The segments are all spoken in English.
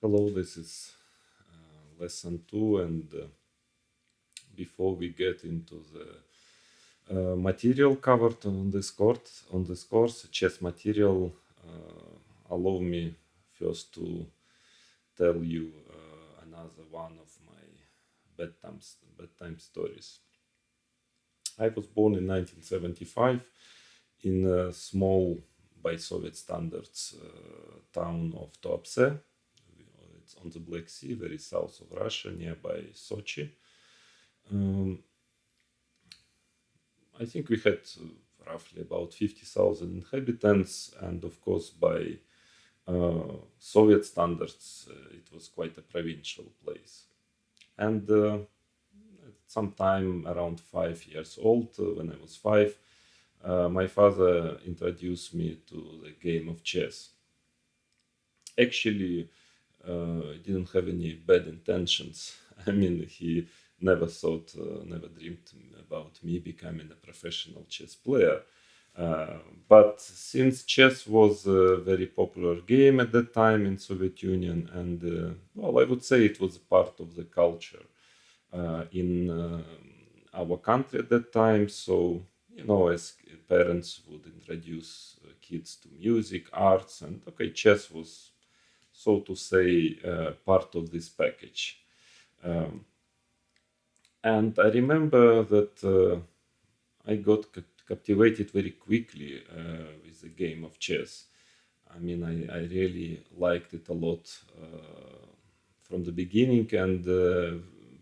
Hello, this is lesson two, and before we get into the material covered on this course, chess material, allow me first to tell you another one of my bedtime stories. I was born in 1975 in a small, by Soviet standards, town of Tuapse. It's on the Black Sea, very south of Russia, nearby Sochi. Um, I think we had roughly about 50,000 inhabitants, and of course, by Soviet standards, it was quite a provincial place. And sometime around 5 years old, when I was five, my father introduced me to the game of chess. Actually, didn't have any bad intentions. I mean, he never dreamed about me becoming a professional chess player. But since chess was a very popular game at that time in Soviet Union, and well, I would say it was part of the culture in our country at that time. So as parents would introduce kids to music, arts, and okay, chess was, so to say, part of this package. Um, and I remember that I got captivated very quickly with the game of chess. I mean, I really liked it a lot from the beginning, and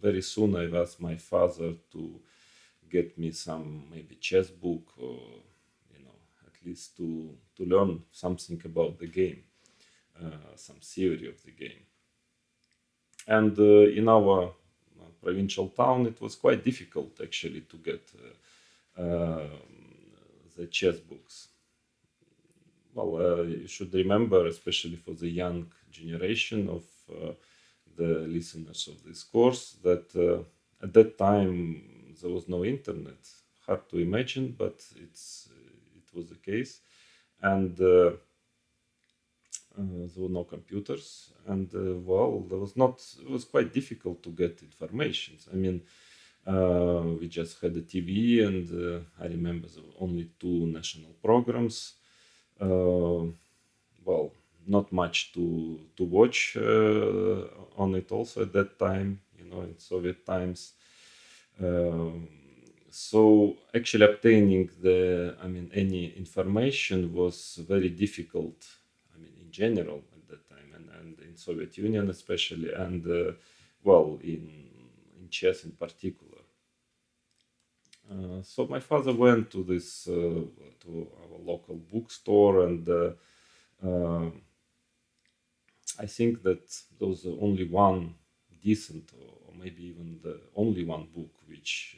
very soon I asked my father to get me some maybe chess book, or at least to learn something about the game, some theory of the game. And in our provincial town, it was quite difficult actually to get the chess books. Well, you should remember, especially for the young generation of the listeners of this course, that at that time there was no internet. Hard to imagine, but it was the case, and there were no computers, and well, there was not. It was quite difficult to get information. I mean, we just had a TV, and I remember there were only two national programs. Well, not much to watch on it also at that time, in Soviet times. Um, so actually obtaining any information was very difficult. I mean, in general at that time, and in Soviet Union especially, and well, in chess in particular. So my father went to this to our local bookstore, and uh, I think that there was only one decent, or maybe even the only one book which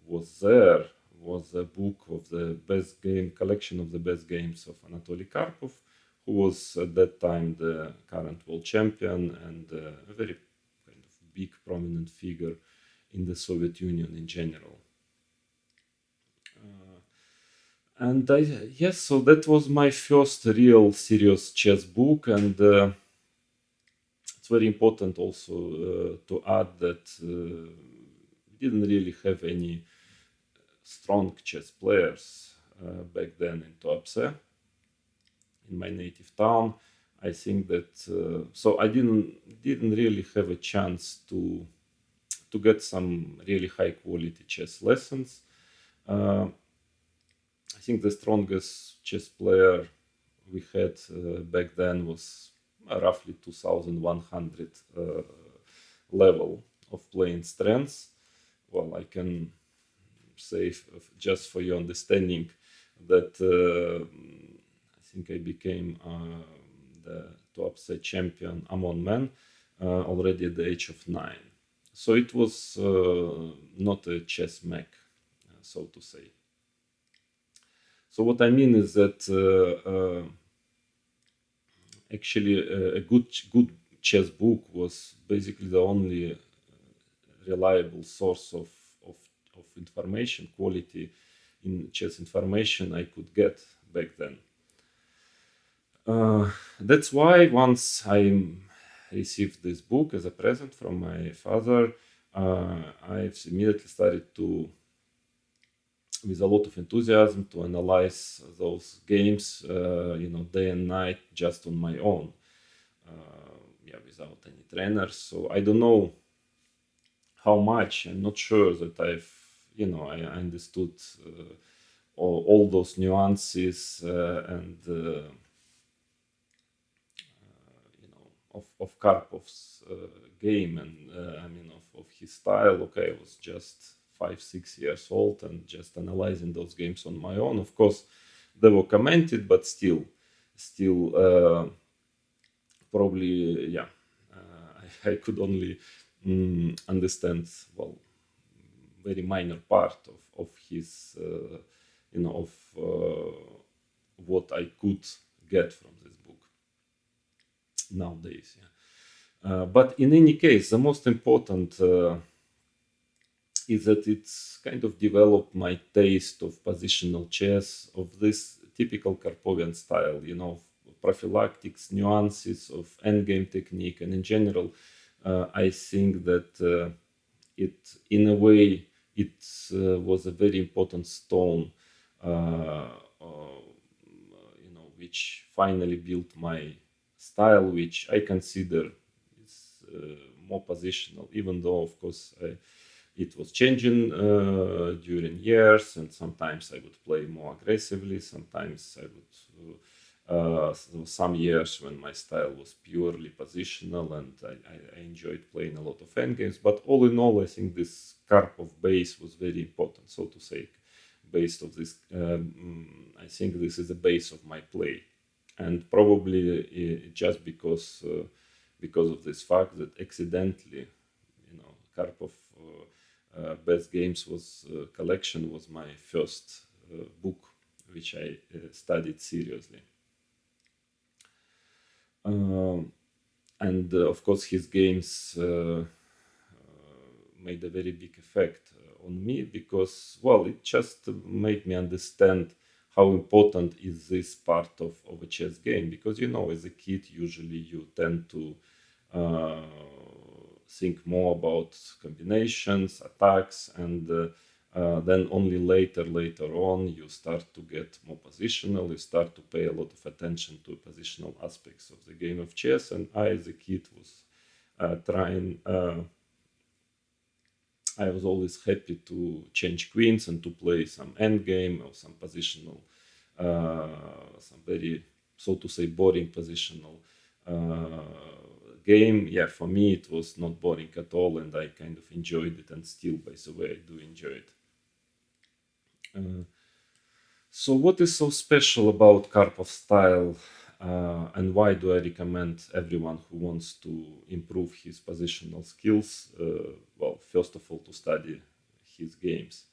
was there, was a book of the best game collection of the best games of Anatoly Karpov, who was at that time the current world champion, and a very kind of big prominent figure in the Soviet Union in general. And yes, so that was my first real serious chess book, and it's very important also to add that we didn't really have any strong chess players back then in Tuapse, in my native town. I think that so I didn't really have a chance to get some really high quality chess lessons. Uh, I think the strongest chess player we had back then was roughly 2100 level of playing strengths. Well, I can say, just for your understanding, that I think I became the top set champion among men already at the age of 9. So it was not a chess mech, so to say. So what I mean is that actually a good chess book was basically the only reliable source of information, quality in chess information I could get back then. That's why once I received this book as a present from my father, I've immediately started to, with a lot of enthusiasm, to analyze those games, day and night, just on my own, without any trainers. So I don't know how much. I'm not sure that I understood all those nuances and of Karpov's game, and of his style. Okay, I was just 5-6 years old and just analyzing those games on my own. Of course, they were commented, but still, probably, I could only understand, well, very minor part of his, of what I could get from this book nowadays. But in any case, the most important is that it's kind of developed my taste of positional chess, of this typical Karpovian style, prophylactics, nuances of endgame technique, and in general, I think that in a way, it was a very important stone, which finally built my style, which I consider is more positional, even though, of course, it was changing during years, and sometimes I would play more aggressively, sometimes I would. There were some years when my style was purely positional, and I enjoyed playing a lot of endgames. But all in all, I think this Karpov base was very important, so to say. Based of this, I think this is the base of my play, and probably just because of this fact that accidentally, Karpov Best Games collection was my first book, which I studied seriously. And of course, his games made a very big effect on me because, well, it just made me understand how important is this part of a chess game. Because, as a kid, usually you tend to think more about combinations, attacks, and then only later on, you start to get more positional, you start to pay a lot of attention to positional aspects of the game of chess. And I, as a kid, was I was always happy to change queens and to play some endgame or some positional, some very, so to say, boring positional game. Yeah, for me, it was not boring at all, and I kind of enjoyed it, and still, by the way, I do enjoy it. So what is so special about Karpov's style, and why do I recommend everyone who wants to improve his positional skills? Well, first of all, to study his games.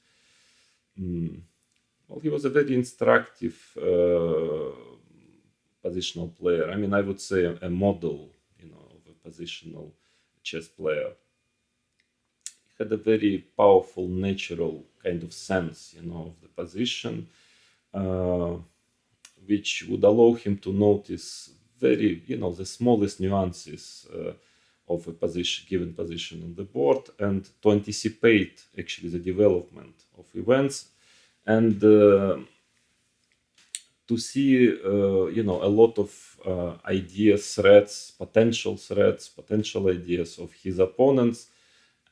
Well, he was a very instructive positional player. I mean, I would say a model, of a positional chess player. He had a very powerful, natural kind of sense, of the position, which would allow him to notice very, the smallest nuances of a given position on the board, and to anticipate actually the development of events, and to see, a lot of ideas, potential ideas of his opponents,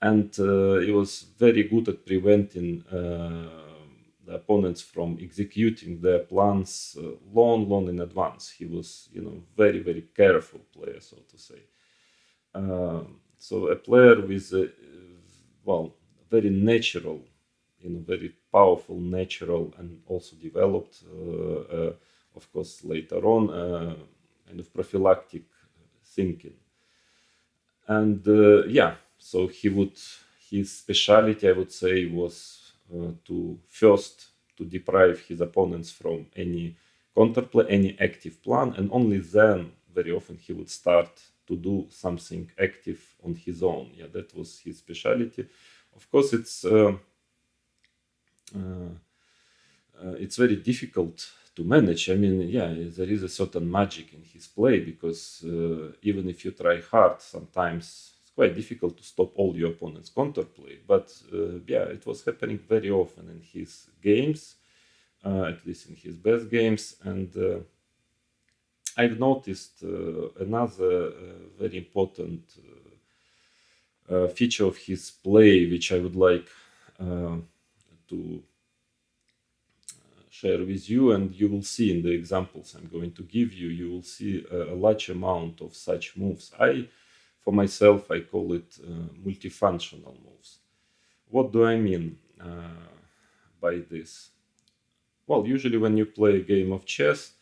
and he was very good at preventing the opponents from executing their plans long in advance. He was, very, very careful player, so to say. So a player with very natural, very powerful, natural, and also developed, of course, later on, kind of prophylactic thinking. And so his specialty, I would say, was to deprive his opponents from any counterplay, any active plan, and only then, very often, he would start to do something active on his own. Yeah, that was his specialty. Of course, it's very difficult to manage. I mean, yeah, there is a certain magic in his play because even if you try hard, sometimes it's quite difficult to stop all your opponent's counterplay. But yeah, it was happening very often in his games, at least in his best games. And I've noticed another very important feature of his play, which I would like to share with you, and you will see in the examples I'm going to give you, you will see a large amount of such moves. For myself, I call it multifunctional moves. What do I mean by this? Well, usually when you play a game of chess,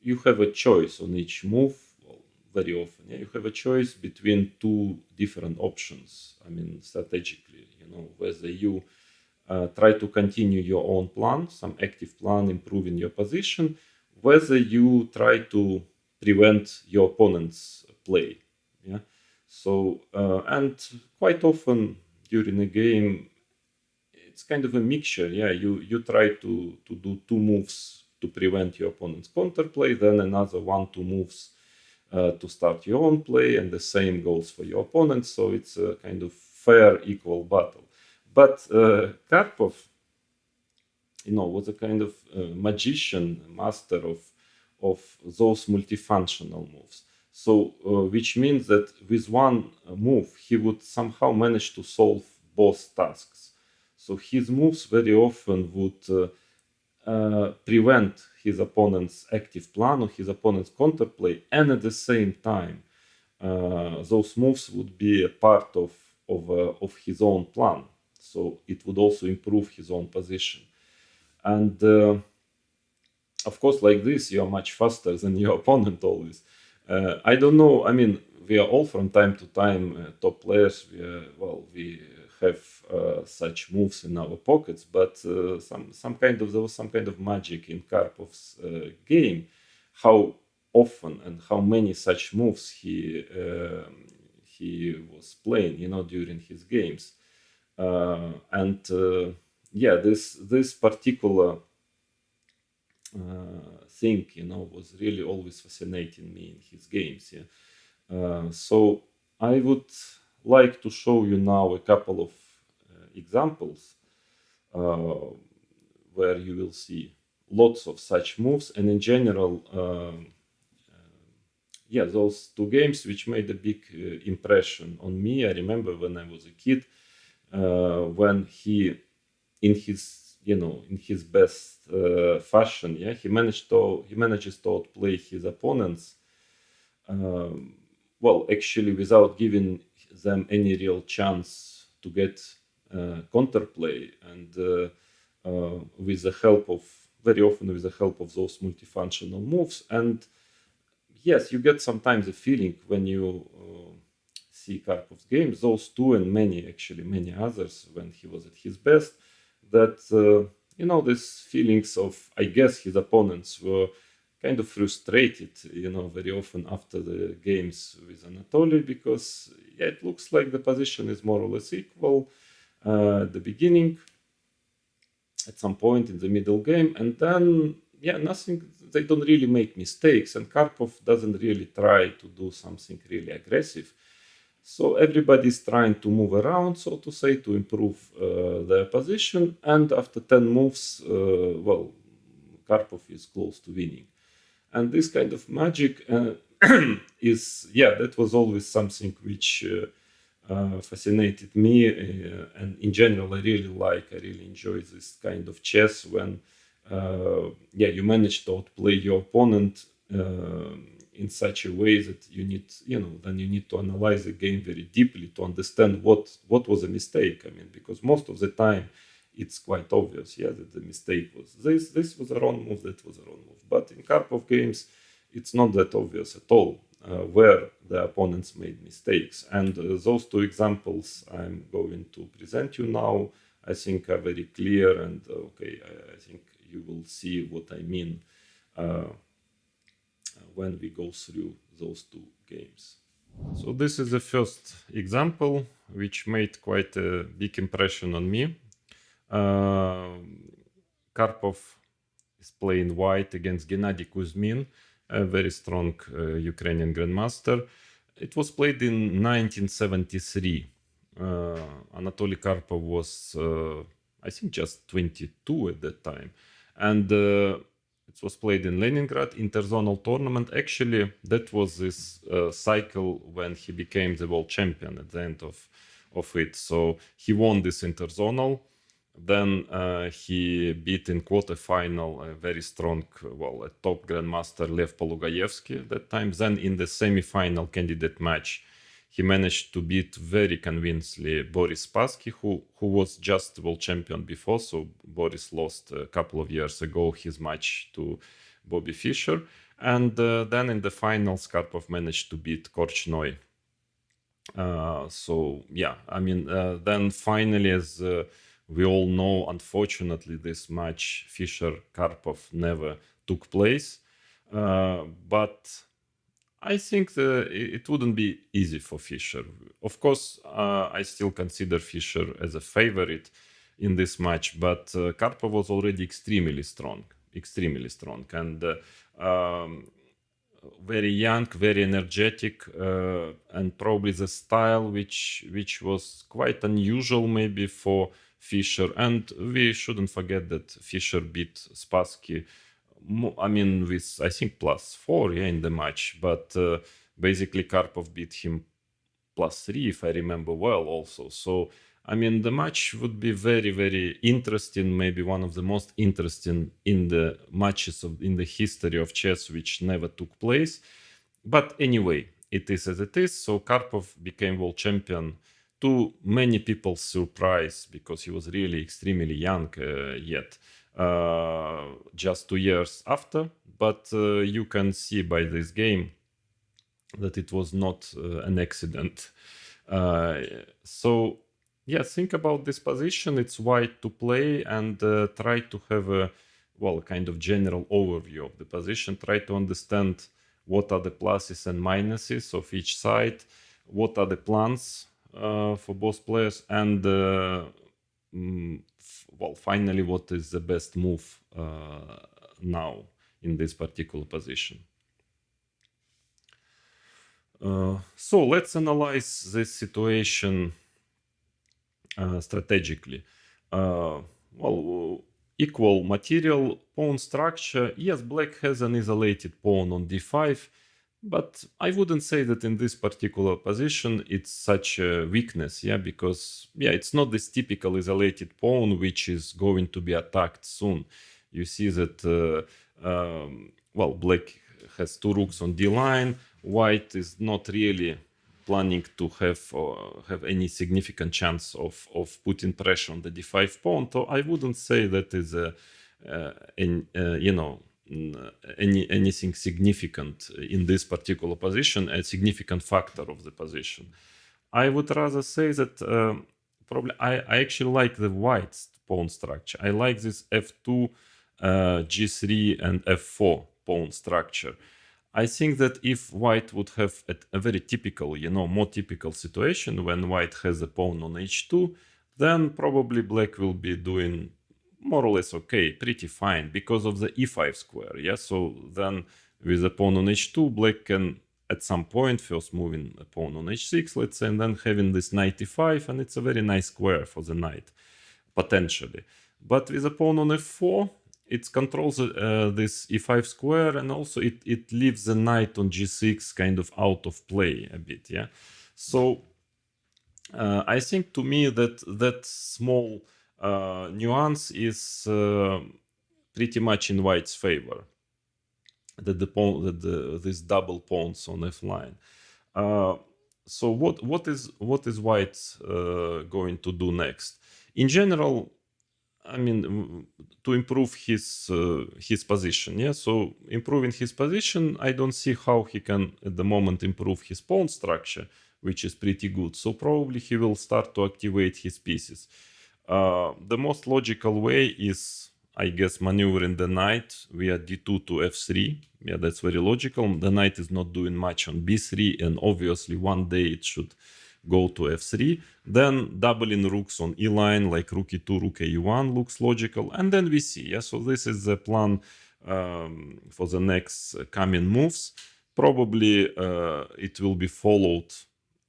you have a choice on each move. Well, very often, yeah, you have a choice between two different options. I mean, strategically, whether you try to continue your own plan, some active plan, improving your position, whether you try to prevent your opponent's play. Yeah. So, and quite often during a game, it's kind of a mixture. Yeah, you try to do two moves to prevent your opponent's counterplay, then another one, two moves to start your own play, and the same goes for your opponent. So it's a kind of fair, equal battle. But Karpov, was a kind of magician, master of those multifunctional moves. So, which means that with one move, he would somehow manage to solve both tasks. So his moves very often would prevent his opponent's active plan or his opponent's counterplay, and at the same time, those moves would be a part of his own plan. So it would also improve his own position. And of course, like this, you are much faster than your opponent always. I don't know. I mean, we are all from time to time top players. We have such moves in our pockets, but there was some kind of magic in Karpov's game. How often and how many such moves he was playing, during his games. This particular thing, was really always fascinating me in his games. Yeah. So I would like to show you now a couple of examples where you will see lots of such moves, and in general, those two games which made a big impression on me. I remember when I was a kid, when he, in his best fashion, he manages to outplay his opponents. Actually, without giving them any real chance to get counterplay, and very often with the help of those multifunctional moves. And yes, you get sometimes a feeling when you see Karpov's games, those two and many others when he was at his best, that these feelings of, I guess, his opponents were kind of frustrated, very often after the games with Anatoly, because it looks like the position is more or less equal at the beginning, at some point in the middle game, and then nothing. They don't really make mistakes, and Karpov doesn't really try to do something really aggressive. So everybody's trying to move around, so to say, to improve their position. And after 10 moves, Karpov is close to winning. And this kind of magic that was always something which fascinated me. And in general, I really enjoy this kind of chess when you manage to outplay your opponent in such a way that you need to analyze the game very deeply to understand what was a mistake. I mean, because most of the time it's quite obvious, that the mistake was this was a wrong move, that was a wrong move. But in Karpov games, it's not that obvious at all where the opponents made mistakes. And those two examples I'm going to present you now, I think, are very clear, and I think you will see what I mean when we go through those two games. So this is the first example, which made quite a big impression on me. Karpov is playing white against Gennady Kuzmin, a very strong Ukrainian grandmaster. It was played in 1973. Anatoly Karpov was, I think, just 22 at that time. And it was played in Leningrad interzonal tournament. Actually, that was this cycle when he became the world champion at the end of it. So he won this interzonal. Then he beat in quarterfinal a very strong, a top grandmaster Lev Polugaevsky at that time. Then in the semifinal candidate match, he managed to beat very convincingly Boris Spassky, who was just world champion before. So Boris lost a couple of years ago his match to Bobby Fischer. And then in the finals, Karpov managed to beat Korchnoi. Then finally, as we all know, unfortunately, this match, Fischer-Karpov, never took place. But I think it wouldn't be easy for Fischer. Of course, I still consider Fischer as a favorite in this match, but Karpov was already extremely strong, and very young, very energetic, and probably the style which was quite unusual maybe for Fischer. And we shouldn't forget that Fischer beat Spassky, with I think +4 in the match, but basically Karpov beat him +3 if I remember well also. So the match would be very, very interesting, maybe one of the most interesting in the matches in the history of chess which never took place. But anyway, it is as it is. So Karpov became world champion, to many people's surprise, because he was really extremely young yet. Just 2 years after, but you can see by this game that it was not an accident. So think about this position. It's white to play, and try to have a kind of general overview of the position. Try to understand what are the pluses and minuses of each side, what are the plans for both players, and finally, what is the best move now in this particular position. So let's analyze this situation strategically. Equal material, pawn structure. Yes, black has an isolated pawn on d5, but I wouldn't say that in this particular position it's such a weakness, because it's not this typical isolated pawn which is going to be attacked soon. You see that black has 2 rooks on d line. White is not really planning to have any significant chance of putting pressure on the d5 pawn. So I wouldn't say that is anything significant in this particular position, a significant factor of the position. I would rather say that probably I actually like the white pawn structure. I like this f2, g3 and f4 pawn structure. I think that if white would have a very typical, more typical situation when white has a pawn on h2, then probably black will be doing more or less okay, pretty fine, because of the e5 square. So then with a pawn on h2, black can at some point first moving a pawn on h6, let's say, and then having this knight e5, and it's a very nice square for the knight, potentially. But with a pawn on f4, it controls this e5 square, and also it leaves the knight on g6 kind of out of play a bit. So I think, to me, that small nuance is pretty much in white's favor, that this double pawns on f line. So what is white going to do next? In general, to improve his position. So improving his position, I don't see how he can at the moment improve his pawn structure, which is pretty good. So probably he will start to activate his pieces. The most logical way is, I guess, maneuvering the knight via d2 to f3. That's very logical. The knight is not doing much on b3, and obviously one day it should go to f3. Then doubling rooks on e line, like rook e2, rook a1 looks logical, and then we see. Yeah, so this is the plan for the next coming moves. Probably it will be followed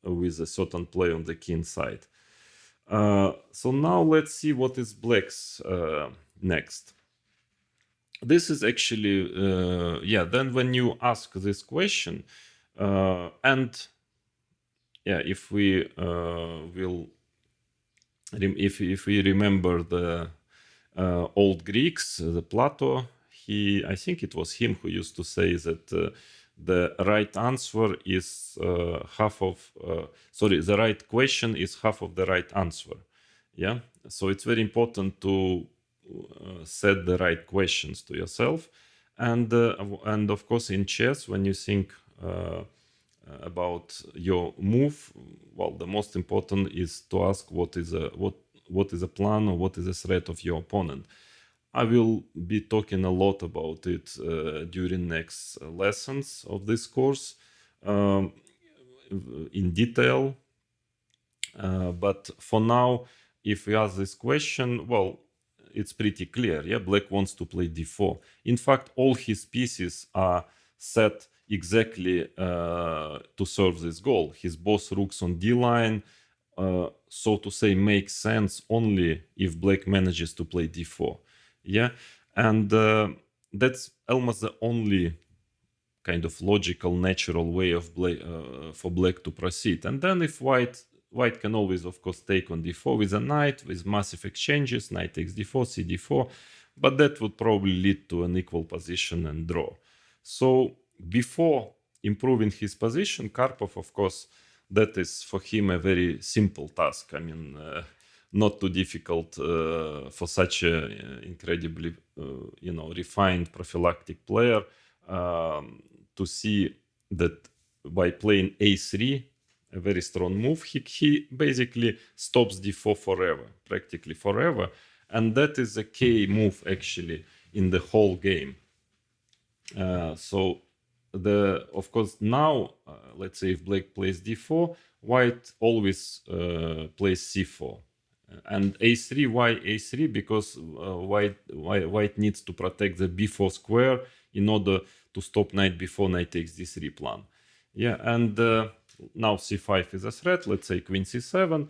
with a certain play on the king side. So now let's see what is black's next. This is actually, then when you ask this question, and yeah, if we if we remember the old Greeks, the Plato, I think it was him who used to say that the right answer is the right question is half of the right answer. Yeah, so it's very important to set the right questions to yourself, and of course in chess, when you think about your move, well, the most important is to ask what is a plan, or what is a threat of your opponent. I will be talking a lot about it during next lessons of this course in detail. But for now, if we ask this question, well, it's pretty clear. Yeah, black wants to play d4. In fact, all his pieces are set exactly to serve this goal. His both rooks on d line, so to say, make sense only if black manages to play d4. Yeah, and that's almost the only kind of logical, natural way of for black to proceed. And then if white can always, of course, take on d4 with a knight, with massive exchanges, knight takes d4, cd4, but that would probably lead to an equal position and draw. So before improving his position, Karpov, of course, that is for him a very simple task. I mean, not too difficult for such a incredibly, refined prophylactic player to see that by playing a3, a very strong move, he basically stops d4 forever, practically forever, and that is a key move actually in the whole game. So of course now, let's say if black plays d4, white always plays c4. And a3, why a3? Because white needs to protect the b4 square in order to stop knight b4, knight takes d3 plan. Yeah, and now c5 is a threat. Let's say queen c7,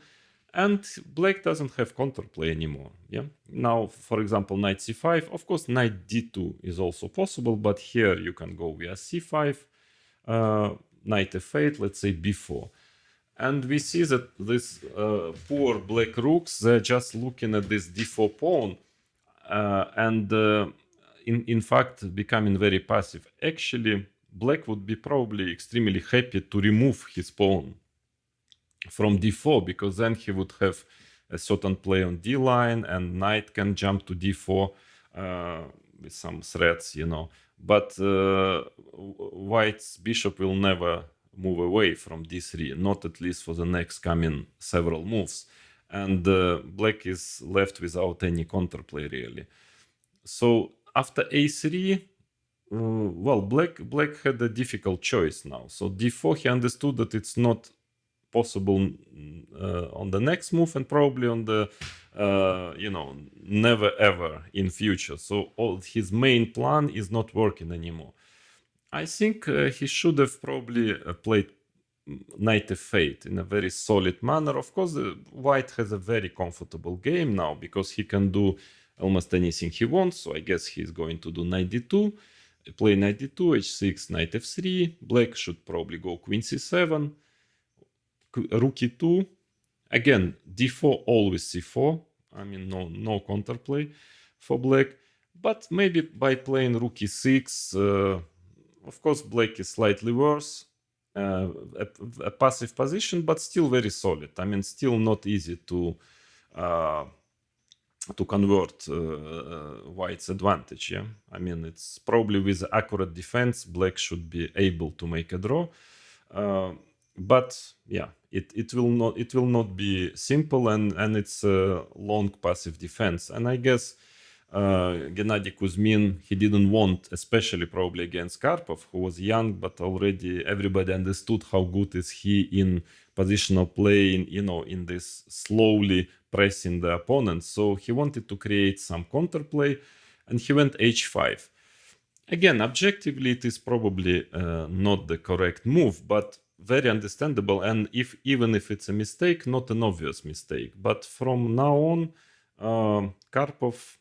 and black doesn't have counterplay anymore. Yeah. Now, for example, knight c5. Of course, knight d2 is also possible, but here you can go via c5, knight f8. Let's say b4. And we see that this poor black rooks, they're just looking at this d4 pawn and in fact becoming very passive. Actually, black would be probably extremely happy to remove his pawn from d4, because then he would have a certain play on d line and knight can jump to d4 with some threats, But white's bishop will never move away from d3, not at least for the next coming several moves, and black is left without any counterplay really. So after a3, well, black had a difficult choice now. So d4, he understood that it's not possible on the next move, and probably on the never ever in future. So his main plan is not working anymore. I think he should have probably played knight f8 in a very solid manner. Of course, white has a very comfortable game now because he can do almost anything he wants. So I guess he's going to do knight d2, play knight d2, h6, knight f3. Black should probably go queen c7, rook e2. Again, d4, always c4. I mean, no counterplay for black. But maybe by playing rook e6, of course, black is slightly worse, a passive position, but still very solid. I mean, still not easy to convert white's advantage. Yeah, I mean, it's probably with accurate defense, black should be able to make a draw. But yeah, it will not be simple, and it's a long passive defense. And I guess Gennady Kuzmin, he didn't want, especially probably against Karpov, who was young, but already everybody understood how good is he in positional play, in this slowly pressing the opponent. So he wanted to create some counterplay, and he went h5. Again, objectively, it is probably not the correct move, but very understandable. And even if it's a mistake, not an obvious mistake. But from now on, Karpov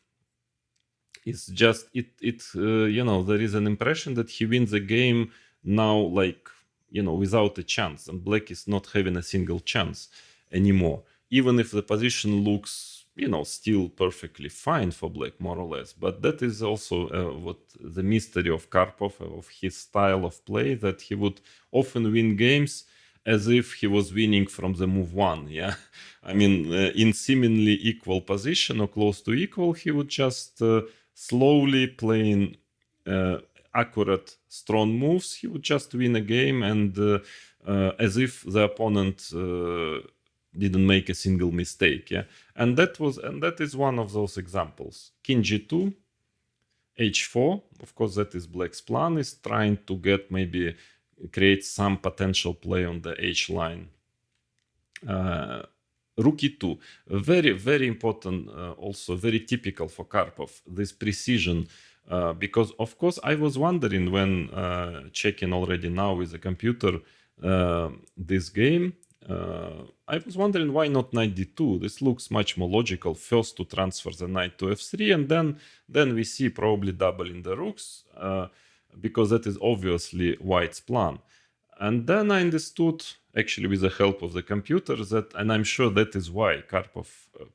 is just there is an impression that he wins the game now, like without a chance, and Black is not having a single chance anymore, even if the position looks still perfectly fine for Black, more or less. But that is also what the mystery of Karpov, of his style of play, that he would often win games as if he was winning from the move one. Yeah, I mean, in seemingly equal position or close to equal, he would just slowly playing accurate, strong moves, he would just win a game, and as if the opponent didn't make a single mistake. Yeah, and that is one of those examples. King g2, h4. Of course, that is Black's plan, is trying to get maybe create some potential play on the h line. Rook e2, very, very important, also very typical for Karpov, this precision, because of course I was wondering when checking already now with the computer this game, I was wondering why not knight d2. This looks much more logical, first to transfer the knight to f3, and then we see probably doubling the rooks, because that is obviously White's plan. And then I understood, actually with the help of the computer, that, and I'm sure that is why Karpov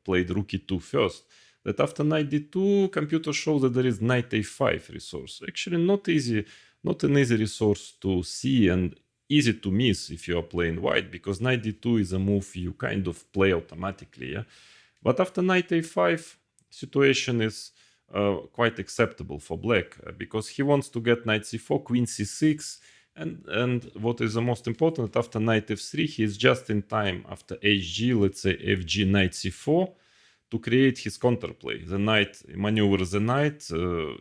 played rook e2 first, that after knight d2, computer shows that there is knight a5 resource. Actually not an easy resource to see and easy to miss if you are playing White, because knight d2 is a move you kind of play automatically. Yeah? But after knight a5, situation is quite acceptable for Black, because he wants to get knight c4, queen c6, and what is the most important, after knight f3, he is just in time after hg, let's say fg, knight c4, to create his counterplay. The knight maneuvers the knight,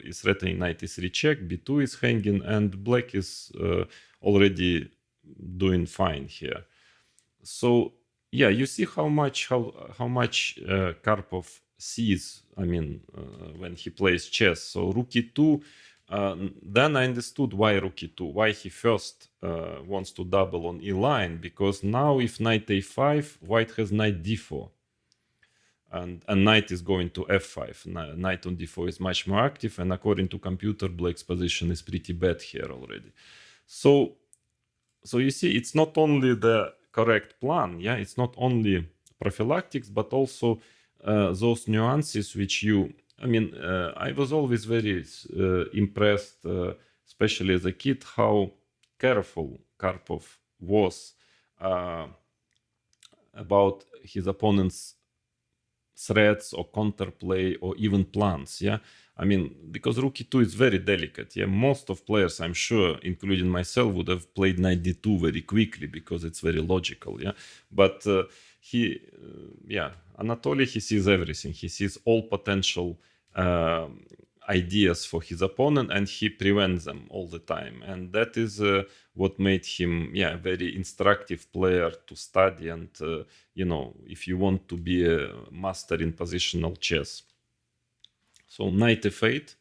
is threatening knight e3 check, b2 is hanging, and Black is already doing fine here. So yeah, you see how much Karpov sees, I mean, when he plays chess. So rook e2, then I understood why rook e2, why he first wants to double on e line, because now if knight a5, White has knight d4, and knight is going to f5. Knight on d4 is much more active, and according to computer, Black's position is pretty bad here already. So you see, it's not only the correct plan, yeah, it's not only prophylactics, but also those nuances which I was always very impressed, especially as a kid, how careful Karpov was about his opponent's threats or counterplay or even plans. Yeah, I mean, because rook e2 is very delicate. Yeah, most of players, I'm sure, including myself, would have played knight d2 very quickly because it's very logical. Yeah, but Anatoly, he sees everything. He sees all potential ideas for his opponent, and he prevents them all the time. And that is what made him, a very instructive player to study. And if you want to be a master in positional chess. So knight f8,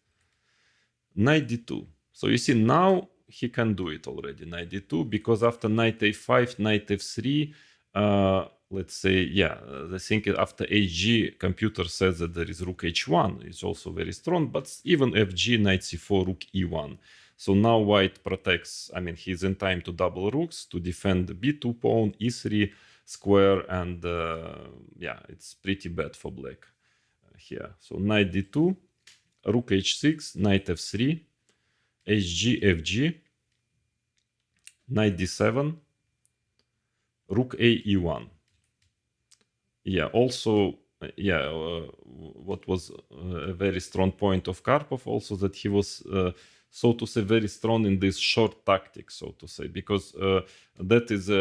knight d2. So you see, now he can do it already, knight d2, because after knight a5, knight f3, let's say, the thing after hg, computer says that there is rook h1, it's also very strong, but even fg, knight c4, rook e1. So now White protects, I mean, he's in time to double rooks, to defend the b2 pawn, e3 square, and it's pretty bad for Black here. So knight d2, rook h6, knight f3, hg, fg, knight d7, rook a, e1. Also, what was a very strong point of Karpov also, that he was, so to say, very strong in this short tactics, so to say, because that is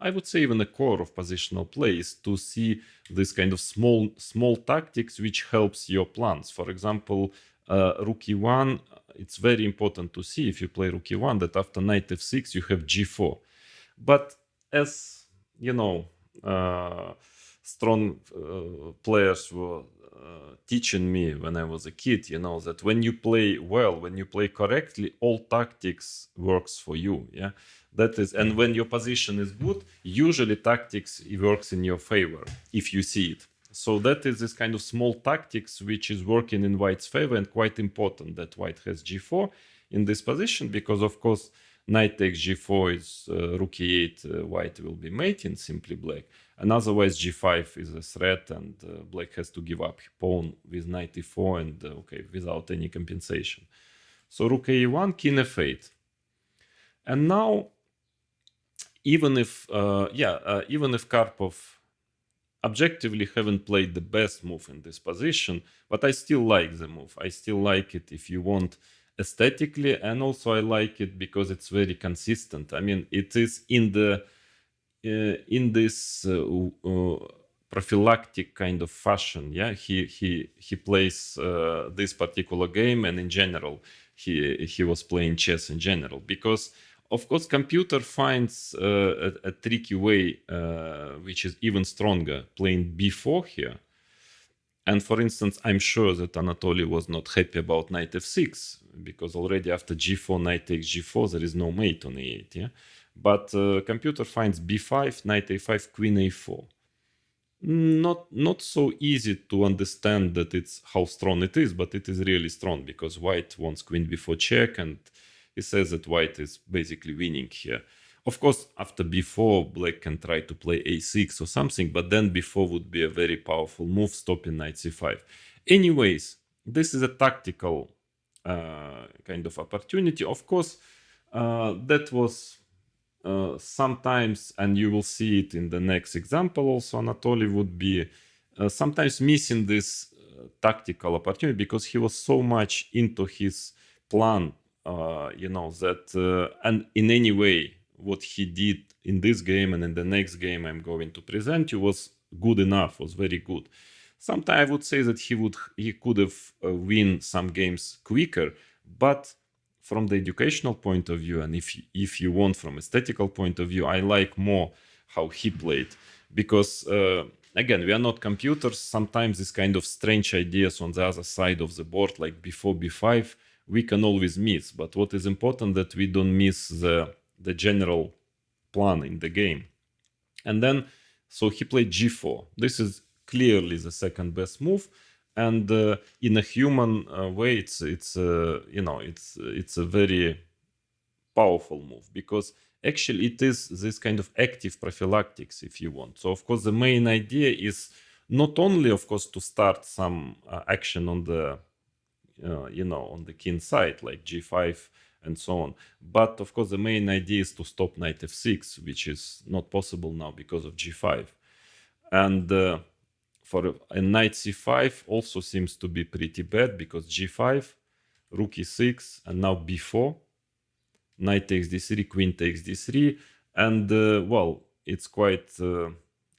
I would say even a core of positional play is to see this kind of small tactics which helps your plans. For example, rook e1, it's very important to see if you play rook e1 that after knight f6 you have g4. But as you know, strong players were teaching me when I was a kid, that when you play well, when you play correctly, all tactics works for you. Yeah, that is, and when your position is good, usually tactics works in your favor if you see it. So that is this kind of small tactics which is working in white's favor, and quite important that white has g4 in this position, because of course knight takes g4 is rook e8, white will be mating simply black, and otherwise g5 is a threat, and black has to give up pawn with knight e4, and okay, without any compensation. So rook a1, king f8, and now even if Karpov objectively haven't played the best move in this position, but I still like the move. I still like it if you want aesthetically, and also I like it because it's very consistent. I mean, it is in this prophylactic kind of fashion. Yeah, he plays this particular game, and in general, he was playing chess in general, because of course, computer finds a tricky way, which is even stronger, playing b4 here. And for instance, I'm sure that Anatoly was not happy about knight f6, because already after g4, knight takes g4, there is no mate on e8. Yeah? But computer finds b5, knight a5, queen a4. Not so easy to understand that it's how strong it is, but it is really strong, because white wants queen b4 check, and he says that white is basically winning here. Of course, after b4, black can try to play a6 or something, but then b4 would be a very powerful move, stopping knight c5. Anyways, this is a tactical kind of opportunity. Of course, that was sometimes, and you will see it in the next example also, Anatoly would be sometimes missing this tactical opportunity, because he was so much into his plan, that and in any way what he did in this game and in the next game I'm going to present you was good enough, was very good. Sometimes I would say that he could have win some games quicker, but from the educational point of view, and if you want from aesthetical point of view, I like more how he played, because again, we are not computers. Sometimes this kind of strange ideas on the other side of the board, like before b5, we can always miss. But what is important that we don't miss the general plan in the game. And then, so he played g4. This is clearly the second best move, and in a human way, it's a very powerful move, because actually it is this kind of active prophylactics, if you want. So of course the main idea is not only, of course, to start some action on the on the king side, like g5 and so on. But of course, the main idea is to stop knight f6, which is not possible now because of g5. And for a knight c5 also seems to be pretty bad, because g5, rook e6, and now b4, knight takes d3, queen takes d3, and well, it's quite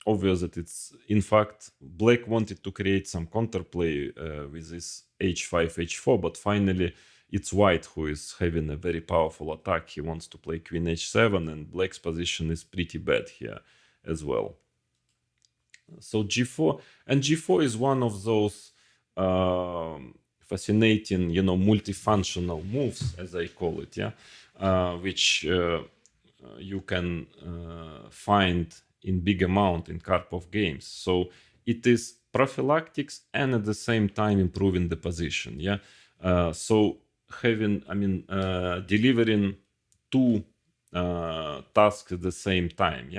obvious that it's, in fact, black wanted to create some counterplay with this h5, h4, but finally it's white who is having a very powerful attack. He wants to play queen h7, and black's position is pretty bad here as well. So g4, and g4 is one of those fascinating, multifunctional moves, as I call it, which you can find in big amount in Karpov games. So it is prophylactics and at the same time improving the position. So having, delivering two tasks at the same time.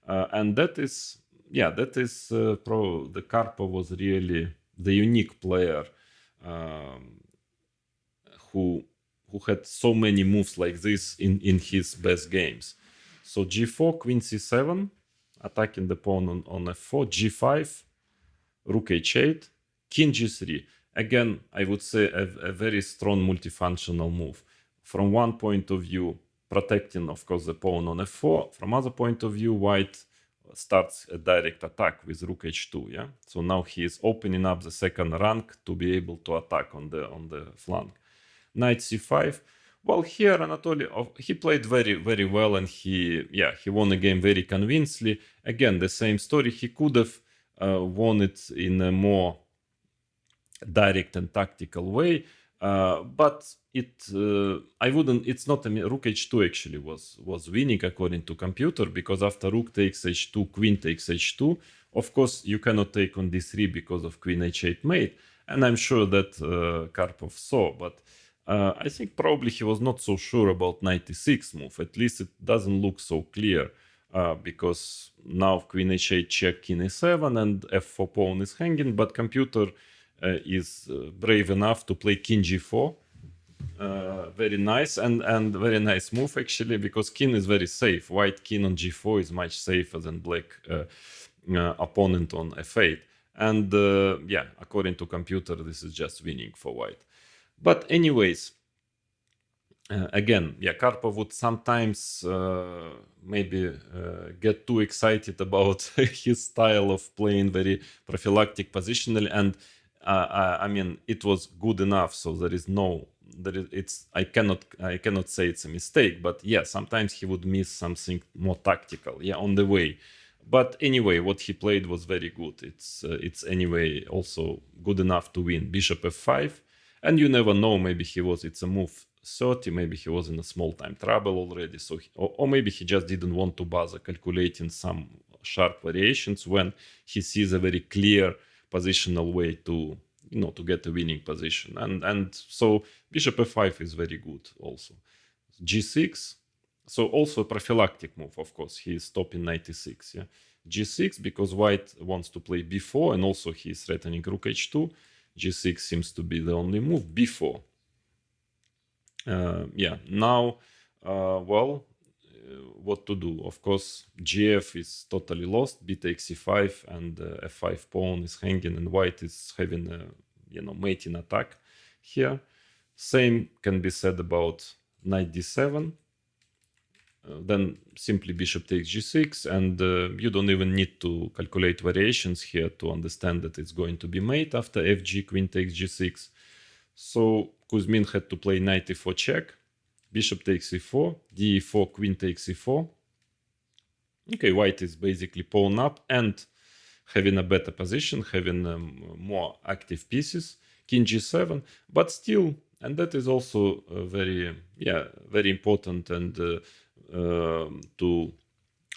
And that is, the Karpov was really the unique player who had so many moves like this in his best games. So g4, queen c7, attacking the pawn on f4, g5, rook h8, king g3. Again, I would say a very strong multifunctional move. From one point of view, protecting, of course, the pawn on f4. From other point of view, white starts a direct attack with rook h2. Yeah, so now he is opening up the second rank to be able to attack on the flank. Knight c5. Well, here Anatoly, he played very well, and he won the game very convincingly. Again, the same story. He could have won it in a more direct and tactical way, but I wouldn't. It's not rook h2 actually was winning according to computer, because after rook takes h2, queen takes h2. Of course, you cannot take on d3 because of queen h8 mate, and I'm sure that Karpov saw, but. I think probably he was not so sure about knight e6 move. At least it doesn't look so clear, because now queen h8 check, king e7, and f4 pawn is hanging. But computer is brave enough to play king g4. Very nice and very nice move actually, because king is very safe. White king on g4 is much safer than black opponent on f8. And according to computer, this is just winning for white. But anyways, again, Karpov would sometimes maybe get too excited about his style of playing very prophylactic positionally, and I mean, it was good enough. So I cannot say it's a mistake, but sometimes he would miss something more tactical, on the way. But anyway, what he played was very good. It's anyway also good enough to win. Bishop f5. And you never know, maybe it's a move 30, maybe he was in a small time trouble already, so or maybe he just didn't want to bother calculating some sharp variations when he sees a very clear positional way to get a winning position. And so bishop f5 is very good also. g6, so also a prophylactic move, of course. He is stopping knight e6. G6, because white wants to play b4, and also he is threatening rook h2. G6 seems to be the only move. b4. Now, what to do? Of course, gf is totally lost. b takes c5, and f5 pawn is hanging, and white is having a mating attack here. Same can be said about knight d7. Then simply bishop takes g6, and you don't even need to calculate variations here to understand that it's going to be mate after fg, queen takes g6. So Kuzmin had to play knight e4 check, bishop takes e4, d4, queen takes e4. Okay, white is basically pawn up and having a better position, having more active pieces, king g7, but still, and that is also very important, and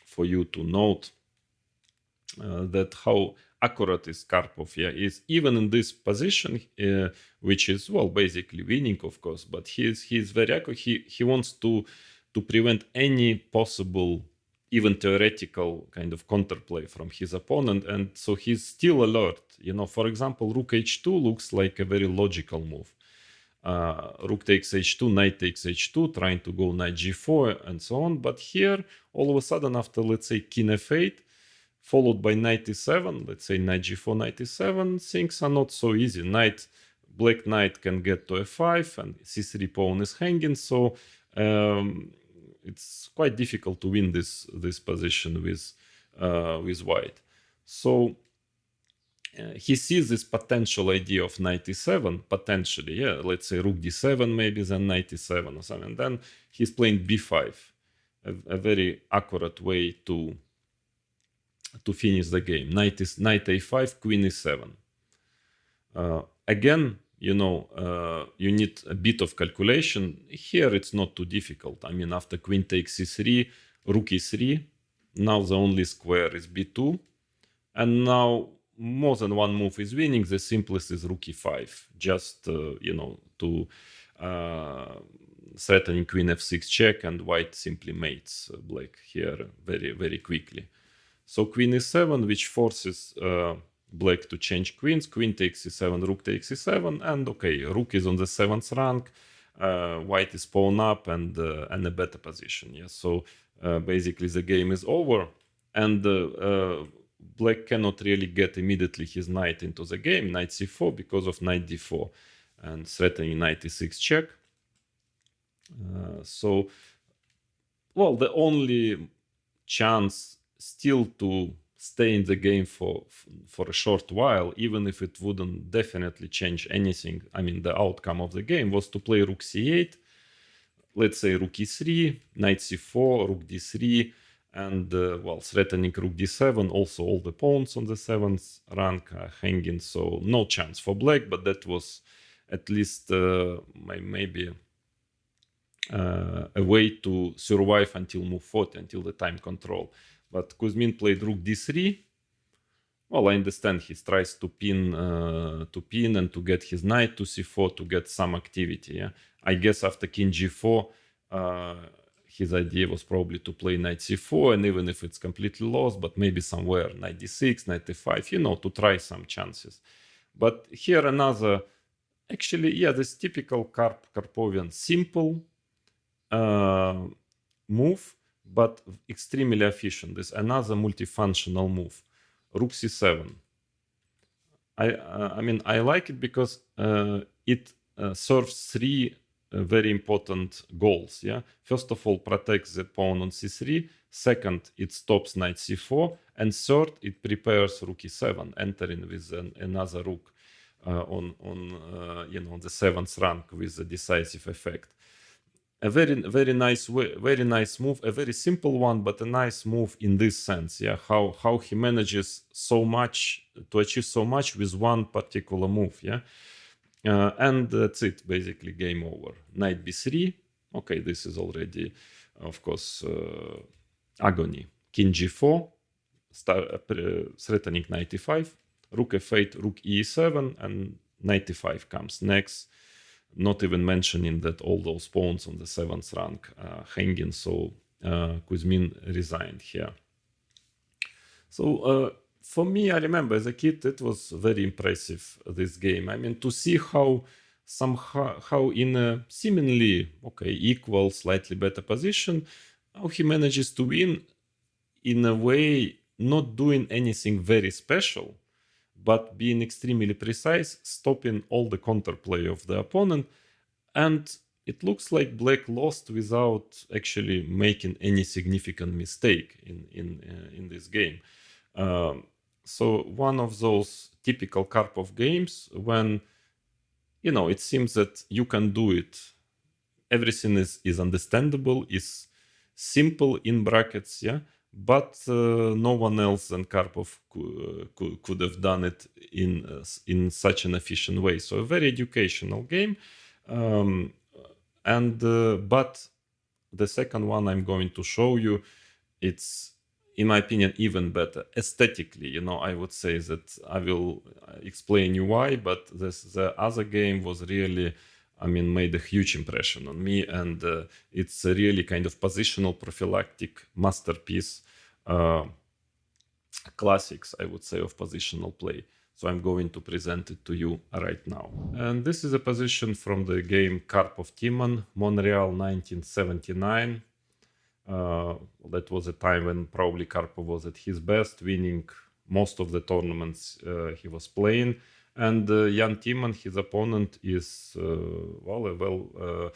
for you to note that how accurate is Karpov. Is even in this position, which is basically winning, of course, but he is very accurate. He wants to prevent any possible, even theoretical kind of counterplay from his opponent, and so he's still alert. For example, rook h2 looks like a very logical move. Rook takes h2, knight takes h2, trying to go knight g4 and so on. But here, all of a sudden, after, let's say, king f8, followed by knight e7, let's say knight g4, knight e7, things are not so easy. Black knight can get to f5, and c3 pawn is hanging, so it's quite difficult to win this position with white. So he sees this potential idea of knight e7, potentially, let's say rook d7 maybe, then knight e7 or something, and then he's playing b5, a very accurate way to finish the game. Knight a5, queen e7. Again, you need a bit of calculation. Here it's not too difficult. I mean, after queen takes c3, rook e3, now the only square is b2, and now more than one move is winning. The simplest is rook e5, just to threatening queen f6 check, and white simply mates black here very, very quickly. So queen e7, which forces black to change queens. Queen takes e7, rook takes e7, and okay, rook is on the 7th rank. White is pawn up and a better position. So basically the game is over, and black cannot really get immediately his knight into the game, knight c4, because of knight d4 and threatening knight e6 check. So well, the only chance still to stay in the game for a short while, even if it wouldn't definitely change anything, I mean the outcome of the game, was to play rook c8, let's say rook e3, knight c4, rook d3, and well, threatening rook d7. Also all the pawns on the 7th rank are hanging, so no chance for black, but that was at least maybe a way to survive until move 40, until the time control. But Kuzmin played rook d3. Well, I understand he tries to pin and to get his knight to c4 to get some activity. Yeah, I guess after king g4, his idea was probably to play knight c4, and even if it's completely lost, but maybe somewhere knight d6, knight d5, you know, to try some chances. But here another, actually, yeah, this typical Karpovian simple move, but extremely efficient. This another multifunctional move, rook c7. I mean, I like it because it serves three very important goals. Yeah, first of all, protects the pawn on c3. Second, it stops knight c4, and third, it prepares rook e7, entering with another rook on you know, the 7th rank with a decisive effect. A very nice very nice move, a very simple one, but a nice move in this sense. Yeah, how he manages so much to achieve so much with one particular move. Yeah, and that's it, basically game over. Knight b3. Okay, this is already, of course, agony. King g4, threatening knight e5, rook f8, rook e7, and knight e5 comes next. Not even mentioning that all those pawns on the 7th rank hanging, so Kuzmin resigned here. So for me, I remember as a kid, it was very impressive, this game. I mean, to see how somehow in a seemingly equal, slightly better position, how he manages to win in a way not doing anything very special, but being extremely precise, stopping all the counterplay of the opponent. And it looks like black lost without actually making any significant mistake in this game. So one of those typical Karpov games when, you know, it seems that you can do it. Everything is understandable, is simple in brackets, yeah, but no one else than Karpov could have done it in such an efficient way. So a very educational game. But the second one I'm going to show you, it's, in my opinion, even better aesthetically. You know, I would say that I will explain you why, but the other game was really, I mean, made a huge impression on me, and it's a really kind of positional prophylactic masterpiece, classics, I would say, of positional play. So I'm going to present it to you right now. And this is a position from the game Karpov Timon, Montreal 1979. That was a time when probably Karpov was at his best, winning most of the tournaments he was playing. And Jan Timman, his opponent, is a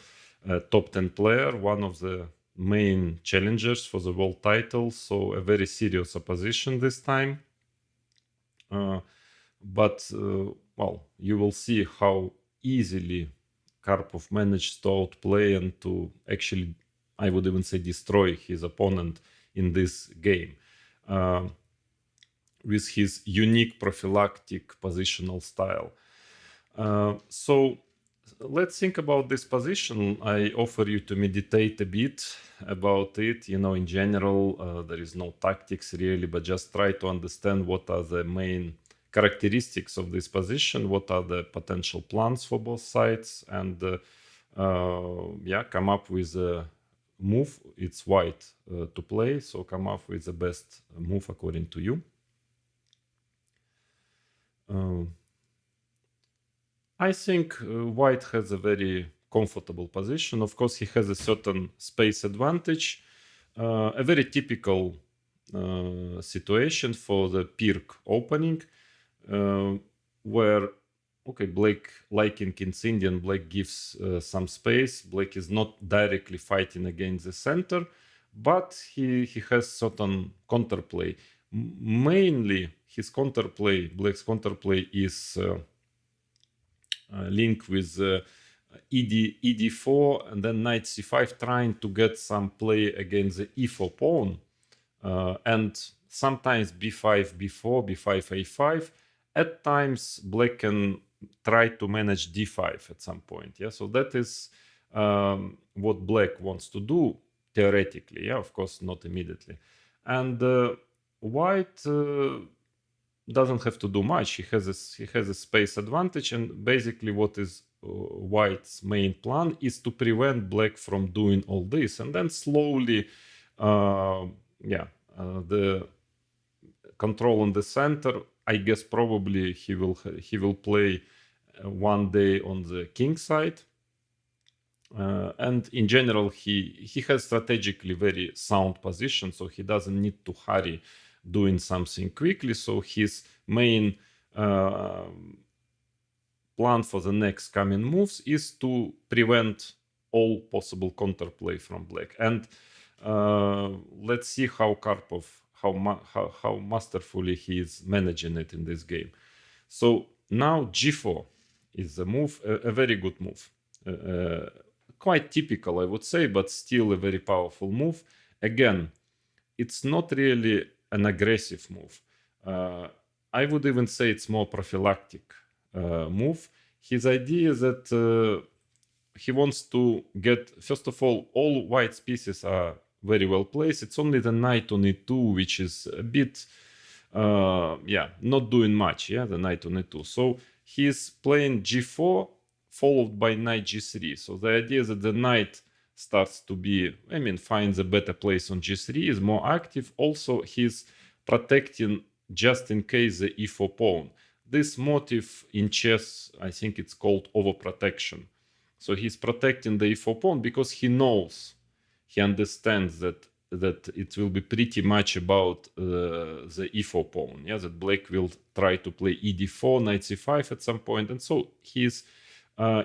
top 10 player, one of the main challengers for the world title, so a very serious opposition this time. But you will see how easily Karpov managed to outplay and to actually, I would even say, destroy his opponent in this game with his unique prophylactic positional style. So let's think about this position. I offer you to meditate a bit about it. You know, in general, there is no tactics really, but just try to understand what are the main characteristics of this position, what are the potential plans for both sides, and come up with a move. It's white to play, so come up with the best move according to you. I think white has a very comfortable position. Of course, he has a certain space advantage, a very typical situation for the Pirc opening, where, black, like in King's Indian, black gives some space. Black is not directly fighting against the center, but he has certain counterplay. Mainly, his counterplay, Black's counterplay, is linked with ed4 and then knight c5, trying to get some play against the e4 pawn, and sometimes b5 b4 b5 a5. At times Black can try to manage d5 at some point. Yeah, so that is what Black wants to do theoretically. Yeah, of course not immediately. And White doesn't have to do much. He has a space advantage, and basically what is White's main plan is to prevent Black from doing all this, and then slowly, the control on the center. I guess probably he will play one day on the king side, and in general he has strategically very sound position, so he doesn't need to hurry doing something quickly. So his main plan for the next coming moves is to prevent all possible counterplay from Black. And let's see how Karpov, how masterfully he is managing it in this game. So now g4 is a move, a very good move. Quite typical, I would say, but still a very powerful move. Again, it's not really an aggressive move. I would even say it's more prophylactic move. His idea is that he wants to get, first of all White's pieces are very well placed. It's only the knight on e2 which is a bit, not doing much. Yeah, the knight on e2. So he's playing g4 followed by knight g3. So the idea is that the knight starts to be, finds a better place on g3, is more active. Also, he's protecting just in case the e4 pawn. This motive in chess, I think it's called overprotection. So he's protecting the e4 pawn because he knows, he understands that it will be pretty much about the e4 pawn. Yeah, that Black will try to play ed4, knight c5 at some point, and so he's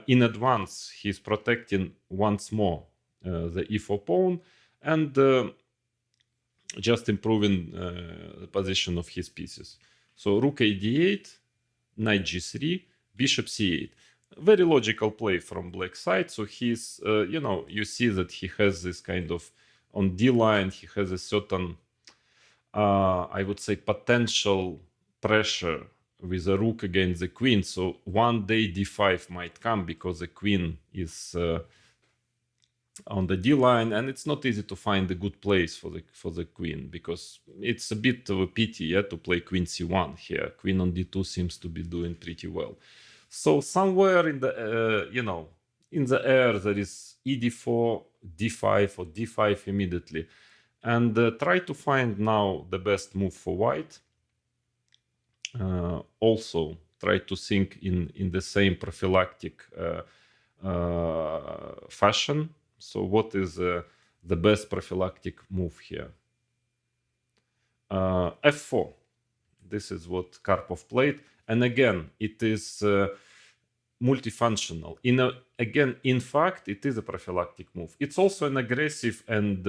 in advance, he's protecting once more the e4 pawn and just improving the position of his pieces. So rook a d8, knight g3, bishop c8. Very logical play from Black side. So he's, you see that he has this kind of, on d line, he has a certain, I would say, potential pressure with a rook against the queen. So one day d5 might come because the queen is on the d line, and it's not easy to find a good place for the queen, because it's a bit of a pity to play queen c1 here. Queen on d2 seems to be doing pretty well. So somewhere in the in the air there is ed4, d5, or d5 immediately, and try to find now the best move for White. Also try to think in the same prophylactic fashion. So what is the best prophylactic move here? f4. This is what Karpov played, and again it is multifunctional. In fact, it is a prophylactic move. It's also an aggressive and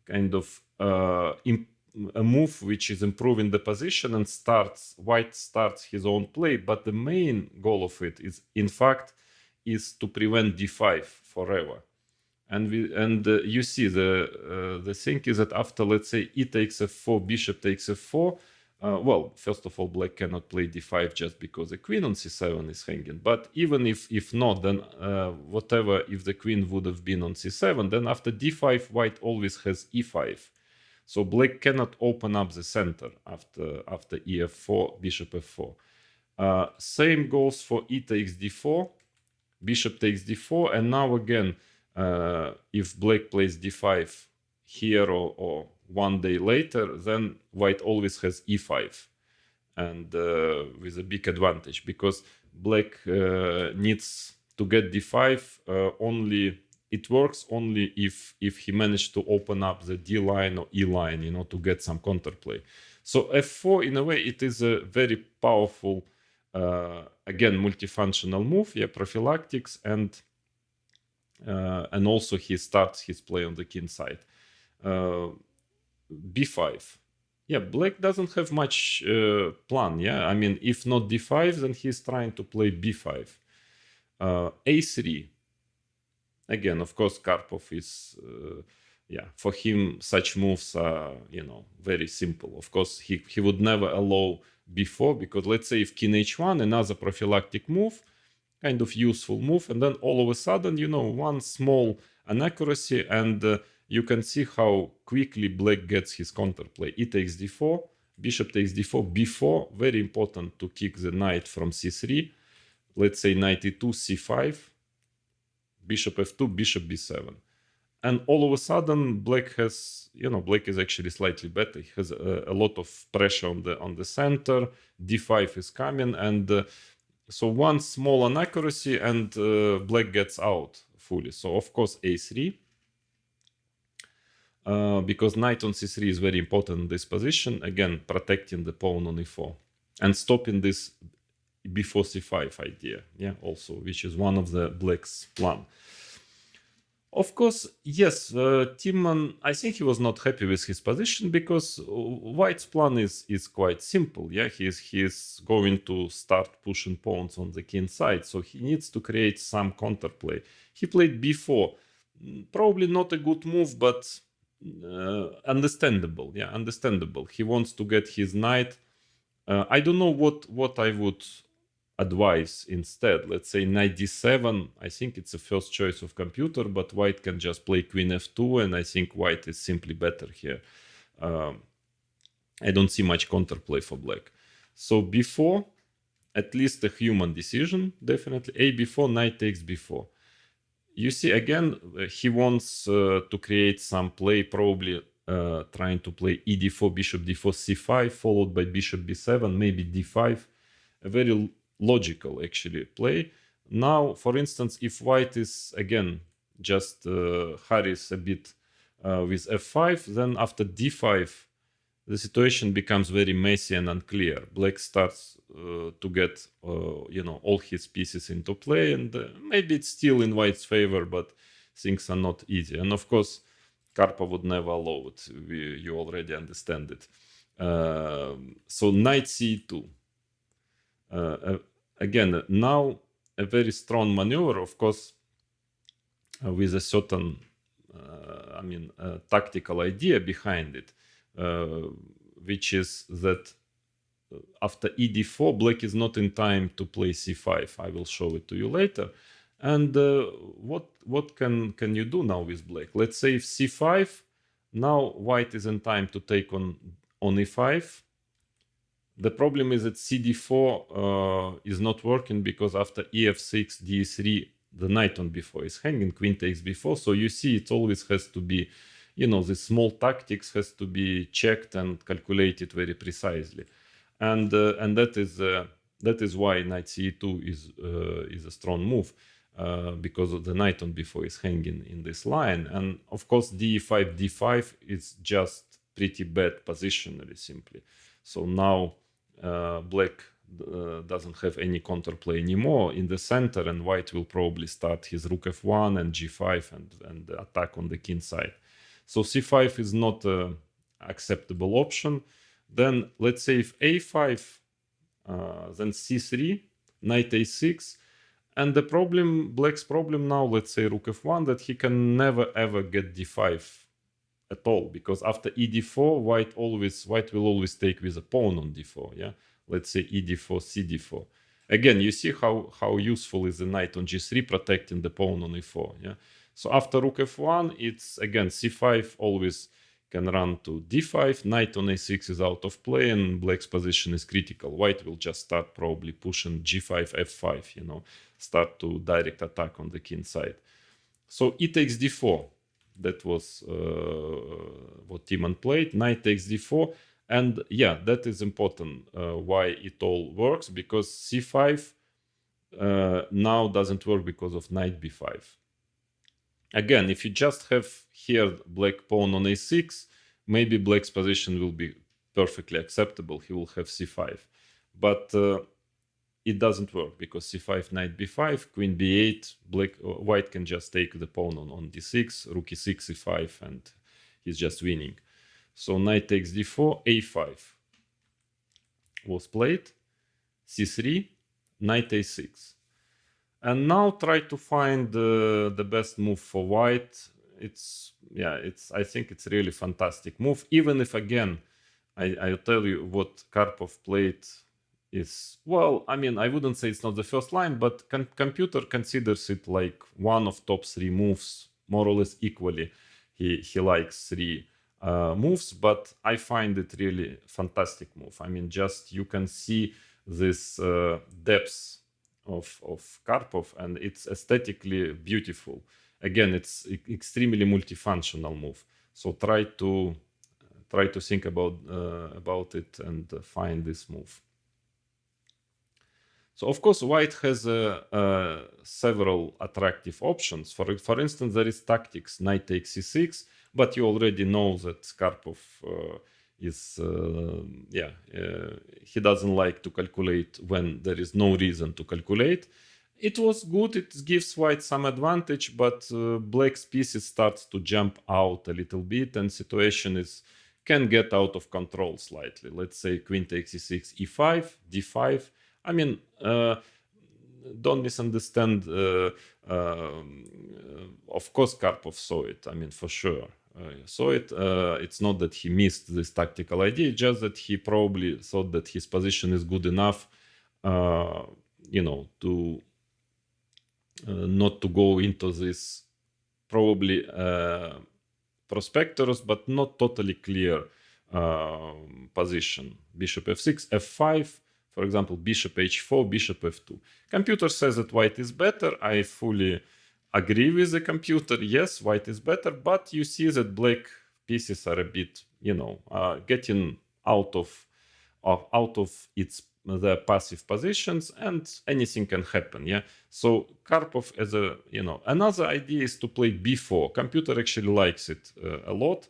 kind of a move which is improving the position, and White starts his own play, but the main goal of it is, in fact, is to prevent d5 forever. And you see the thing is that after, let's say, e takes f4, bishop takes f4, well, first of all, Black cannot play d5 just because the queen on c7 is hanging. But even if not, then whatever, if the queen would have been on c7, then after d5, White always has e5. So Black cannot open up the center after ef4, bishop f4. Same goes for e takes d4, bishop takes d4, and now again, if Black plays d5 here or one day later, then White always has e5, and with a big advantage, because Black needs to get d5 only. It works only if he managed to open up the d line or e line, to get some counterplay. So f4, in a way, it is a very powerful, again, multifunctional move, prophylactics, and also he starts his play on the king side. b5. Yeah, black doesn't have much plan. Yeah, I mean, if not d5, then he's trying to play b5. A3. Again, of course, Karpov is, for him, such moves are, very simple. Of course, he would never allow b4, because let's say if king h1, another prophylactic move, kind of useful move, and then all of a sudden, one small inaccuracy, and you can see how quickly black gets his counterplay. E takes d4, bishop takes d4, b4, very important to kick the knight from c3. Let's say knight e2, c5, bishop f2, bishop b7. And all of a sudden, black has, black is actually slightly better. He has a lot of pressure on the center. d5 is coming, and so one small inaccuracy, and black gets out fully. So of course a3, because knight on c3 is very important in this position. Again, protecting the pawn on e4 and stopping this before c5 idea. Yeah, also, which is one of the black's plan. Of course, yes, Timman, I think he was not happy with his position, because white's plan is quite simple. Yeah, he's going to start pushing pawns on the king side, so he needs to create some counterplay. He played b4, probably not a good move, but understandable. Yeah, understandable. He wants to get his knight. I don't know what I would advise instead. Let's say knight d7. I think it's a first choice of computer, but white can just play queen f2, and I think white is simply better here. I don't see much counterplay for black. So b4, at least a human decision, definitely. A b4, knight takes b4. You see, again, he wants to create some play, probably trying to play e d4, bishop d4, c5, followed by bishop b7, maybe d5. A very logical, actually, play. Now, for instance, if white is, again, just hurries a bit with f5, then after d5, the situation becomes very messy and unclear. Black starts to get, all his pieces into play, and maybe it's still in white's favor, but things are not easy. And of course, Karpov would never allow it. You already understand it. So knight c2. Again, now a very strong maneuver, of course, with a certain, tactical idea behind it, which is that after e d4, black is not in time to play c5. I will show it to you later. And what can you do now with black? Let's say if c5, now white is in time to take on e5. The problem is that cd4 is not working, because after ef6, d3, the knight on b4 is hanging, queen takes b4. So you see, it always has to be, the small tactics has to be checked and calculated very precisely. And that is why knight ce2 is a strong move, because the knight on b4 is hanging in this line. And of course, d5, d5 is just pretty bad positionally, simply. So now black doesn't have any counterplay anymore in the center, and white will probably start his rook f1 and g5 and attack on the king side. So c5 is not an acceptable option. Then let's say if a5, then c3, knight a6, and the problem, black's problem now, let's say rook f1, that he can never ever get d5 at all, because after e d4, white will always take with a pawn on d4. Yeah, let's say e d4, c d4. Again, you see how useful is the knight on g3 protecting the pawn on e4. Yeah, so after rook f1, it's again c5 always can run to d5. Knight on a6 is out of play, and black's position is critical. White will just start probably pushing g5, f5. Start to direct attack on the king side. So e takes d4. That was what Timman played. Knight takes d4. And yeah, that is important why it all works, because c5 now doesn't work because of knight b5. Again, if you just have here black pawn on a6, maybe black's position will be perfectly acceptable. He will have c5. But it doesn't work, because c5, knight b5, queen b8, white can just take the pawn on d6, rook e6, e5, and He's just winning. So knight takes d4, a5 was played, c3, knight a6. And now try to find the best move for white. I think it's really fantastic move. Even if, again, I'll tell you what Karpov played is, well, I mean, I wouldn't say it's not the first line, but computer considers it like one of top 3 moves, more or less equally. He likes 3 moves, but I find it really fantastic move. I mean, just you can see this depth of Karpov, and it's aesthetically beautiful. Again, it's extremely multifunctional move. So try to think about it and find this move. So of course, white has several attractive options. For instance, there is tactics, knight takes c6, but you already know that Karpov he doesn't like to calculate when there is no reason to calculate. It was good, it gives white some advantage, but black's pieces starts to jump out a little bit, and situation can get out of control slightly. Let's say queen takes e6, e5, d5. I mean, don't misunderstand. Of course, Karpov saw it. I mean, for sure. Saw it. It's not that he missed this tactical idea, just that he probably thought that his position is good enough, to not to go into this probably prospector's, but not totally clear position. Bishop f6, f5. For example, bishop h4, bishop f2. Computer says that white is better. I fully agree with the computer. Yes, white is better, but you see that black pieces are a bit, getting out of their passive positions, and anything can happen. Yeah. So Karpov, as another idea is to play b4. Computer actually likes it a lot.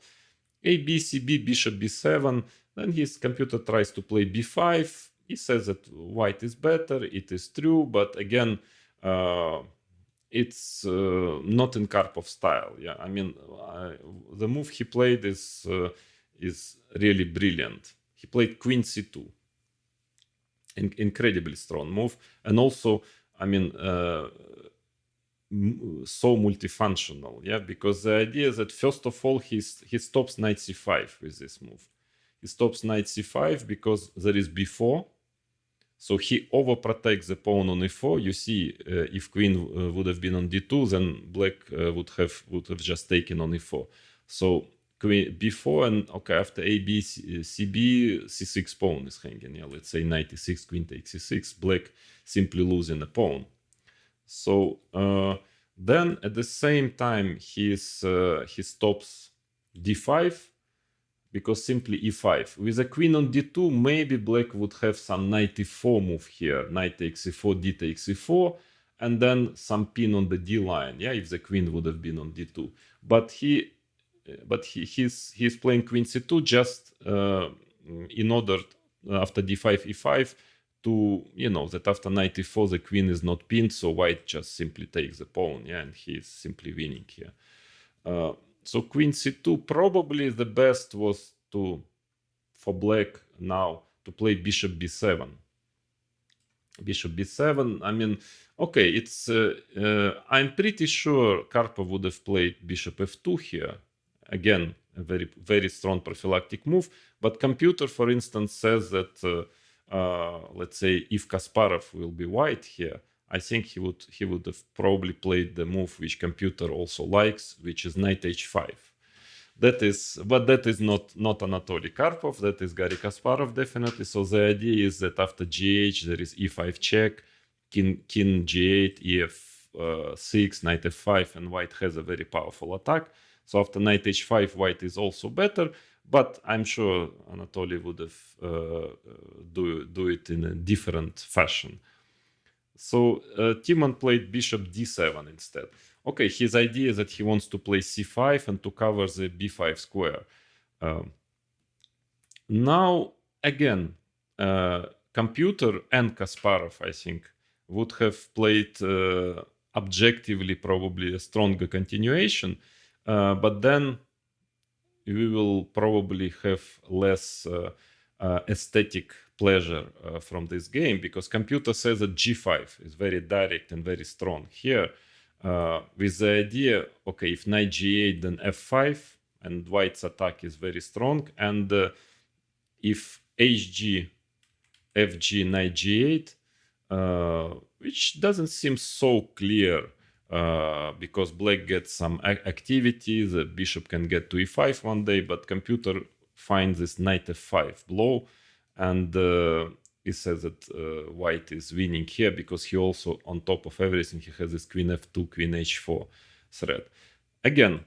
A, b, c, b, bishop b7. Then his computer tries to play b5. He says that white is better. It is true, but again, it's not in Karpov style. Yeah, I mean, the move he played is really brilliant. He played queen c2, incredibly strong move, and also, I mean, so multifunctional. Yeah, because the idea is that first of all, he stops knight c5 with this move. He stops knight c5 because there is b4. So he overprotects the pawn on e4. You see, if queen would have been on d2, then black would have just taken on e4. So queen b4, and okay, after a, b, c, b, c6 pawn is hanging. Yeah, let's say knight e6, queen takes c6. Black simply losing a pawn. So then at the same time he stops d5. Because simply e5. With a queen on d2, maybe black would have some knight e4 move here. Knight takes e4, d takes e4, and then some pin on the d line. Yeah, if the queen would have been on d2. But he's playing queen c2 just in order after d5, e5 to, that after knight e4 the queen is not pinned, so white just simply takes the pawn. Yeah, and he's simply winning here. So queen c2, probably the best was for black now to play bishop b7. Bishop b7, I mean, okay, it's I'm pretty sure Karpov would have played bishop f2 here. Again, a very, very strong prophylactic move. But computer, for instance, says that, let's say, if Kasparov will be white here, I think he would have probably played the move which computer also likes, which is knight h5. But that is not Anatoly Karpov. That is Garry Kasparov, definitely. So the idea is that after gh there is e5 check, king g8, ef6, knight f5, and white has a very powerful attack. So after knight h5, white is also better. But I'm sure Anatoly would have do it in a different fashion. So Timon played bishop d7 instead. Okay, his idea is that he wants to play c5 and to cover the b5 square. Now, again, computer and Kasparov, I think, would have played objectively probably a stronger continuation. But then we will probably have less aesthetic pleasure from this game, because computer says that g5 is very direct and very strong. Here, with the idea, okay, if knight g8, then f5, and white's attack is very strong, and if hg, fg, knight g8, which doesn't seem so clear, because black gets some activity, the bishop can get to e5 one day, but computer finds this knight f5 blow, and he says that white is winning here, because he also, on top of everything, he has this queen f2, queen h4 threat. Again,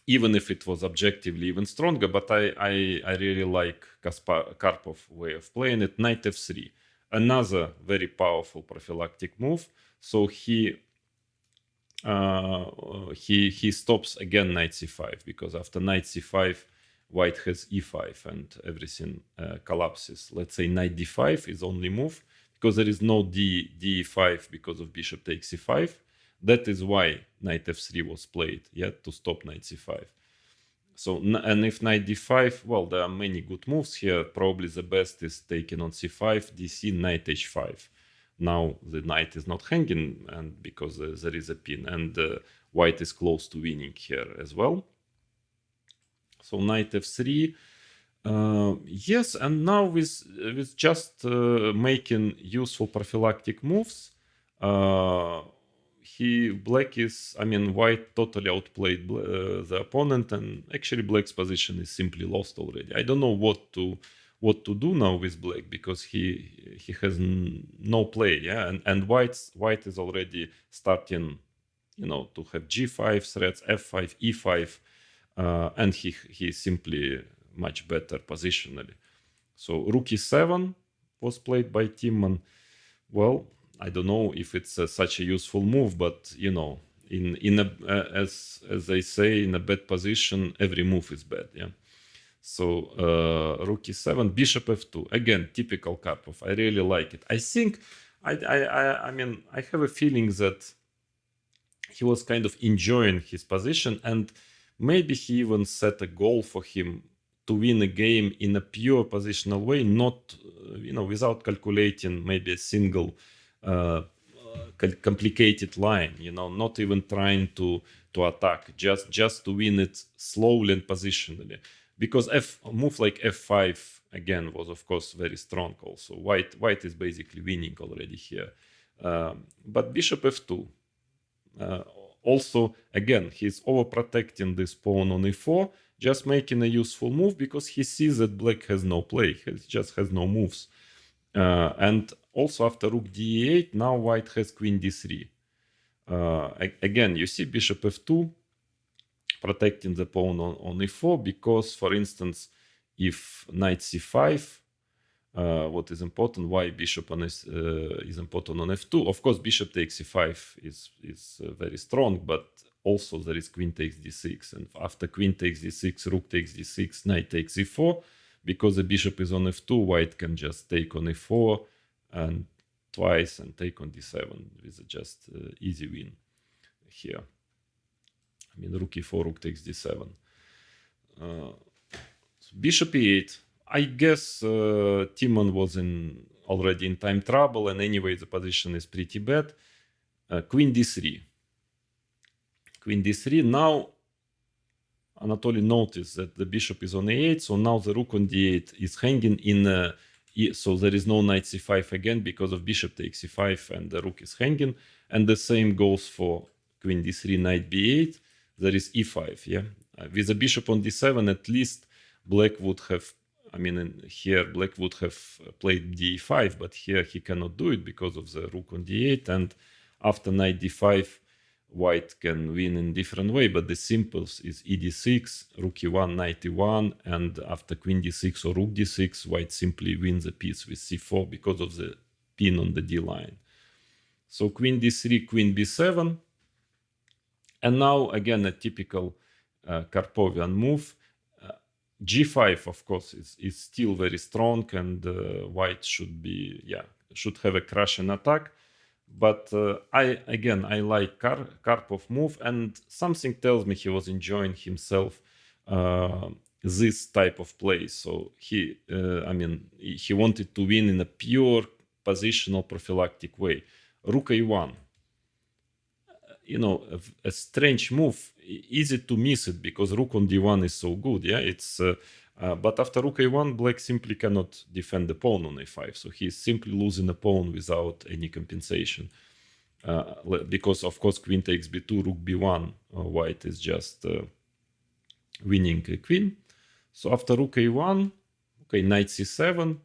even if it was objectively even stronger, but I really like Karpov way of playing it. Knight f3, another very powerful prophylactic move. So he stops again knight c5, because after knight c5, white has e5 and everything collapses. Let's say knight d5 is only move, because there is no d5 because of bishop takes c5. That is why knight f3 was played, to stop knight c5. So, and if knight d5, well, there are many good moves here. Probably the best is taken on c5, dc, knight h5. Now the knight is not hanging, and because there is a pin, and white is close to winning here as well. So knight f3. Yes, and now with just making useful prophylactic moves, white totally outplayed the opponent, and actually black's position is simply lost already. I don't know what to do now with black, because he has no play, and white is already starting, to have g5 threats, f5, e5, and he is simply much better positionally. So rook e7 was played by Timman. Well, I don't know if it's such a useful move, but as they say, in a bad position, every move is bad. So rook e7, bishop f2. Again, typical Karpov. I really like it. I think I have a feeling that he was kind of enjoying his position, and maybe he even set a goal for him to win a game in a pure positional way, not without calculating maybe a single complicated line, not even trying to attack, just to win it slowly and positionally. Because a move like f5 again was of course very strong also. White is basically winning already here. But bishop f2, also again he's overprotecting this pawn on e4, just making a useful move, because he sees that black has no play, he just has no moves. And also after rook d8, now white has queen d3. Again, you see bishop f2 protecting the pawn on e4, because, for instance, if knight c5, what is important, why bishop is important on f2? Of course, bishop takes c5 is very strong, but also there is queen takes d6, and after queen takes d6, rook takes d6, knight takes e4. Because the bishop is on f2, white can just take on e4 and twice and take on d7 with just easy win here. Rook e4, rook takes d7. So bishop e8. I guess Timman was already in time trouble, and anyway the position is pretty bad. Queen d3. Queen d3. Now Anatoly noticed that the bishop is on a8, so now the rook on d8 is hanging in so there is no knight c5 again, because of bishop takes c5 and the rook is hanging. And the same goes for queen d3, knight b8. There is e5, with the bishop on d7, at least black would have, here black would have played d5, but here he cannot do it because of the rook on d8, and after knight d5, white can win in different way, but the simplest is e d6, rook e1, knight e1, and after queen d6 or rook d6, white simply wins the piece with c4 because of the pin on the d line. So queen d3, queen b7, and now again a typical Karpovian move. G5, of course, is still very strong, and white should have a crushing attack. But I like Karpov move, and something tells me he was enjoying himself this type of play. So he wanted to win in a pure positional prophylactic way. Rook a1, a strange move, easy to miss it because rook on d1 is so good. Yeah, it's but after rook a1, black simply cannot defend the pawn on a5, so he's simply losing a pawn without any compensation. Because of course queen takes b2, rook b1, white is just winning a queen. So after rook a1, okay, knight c7,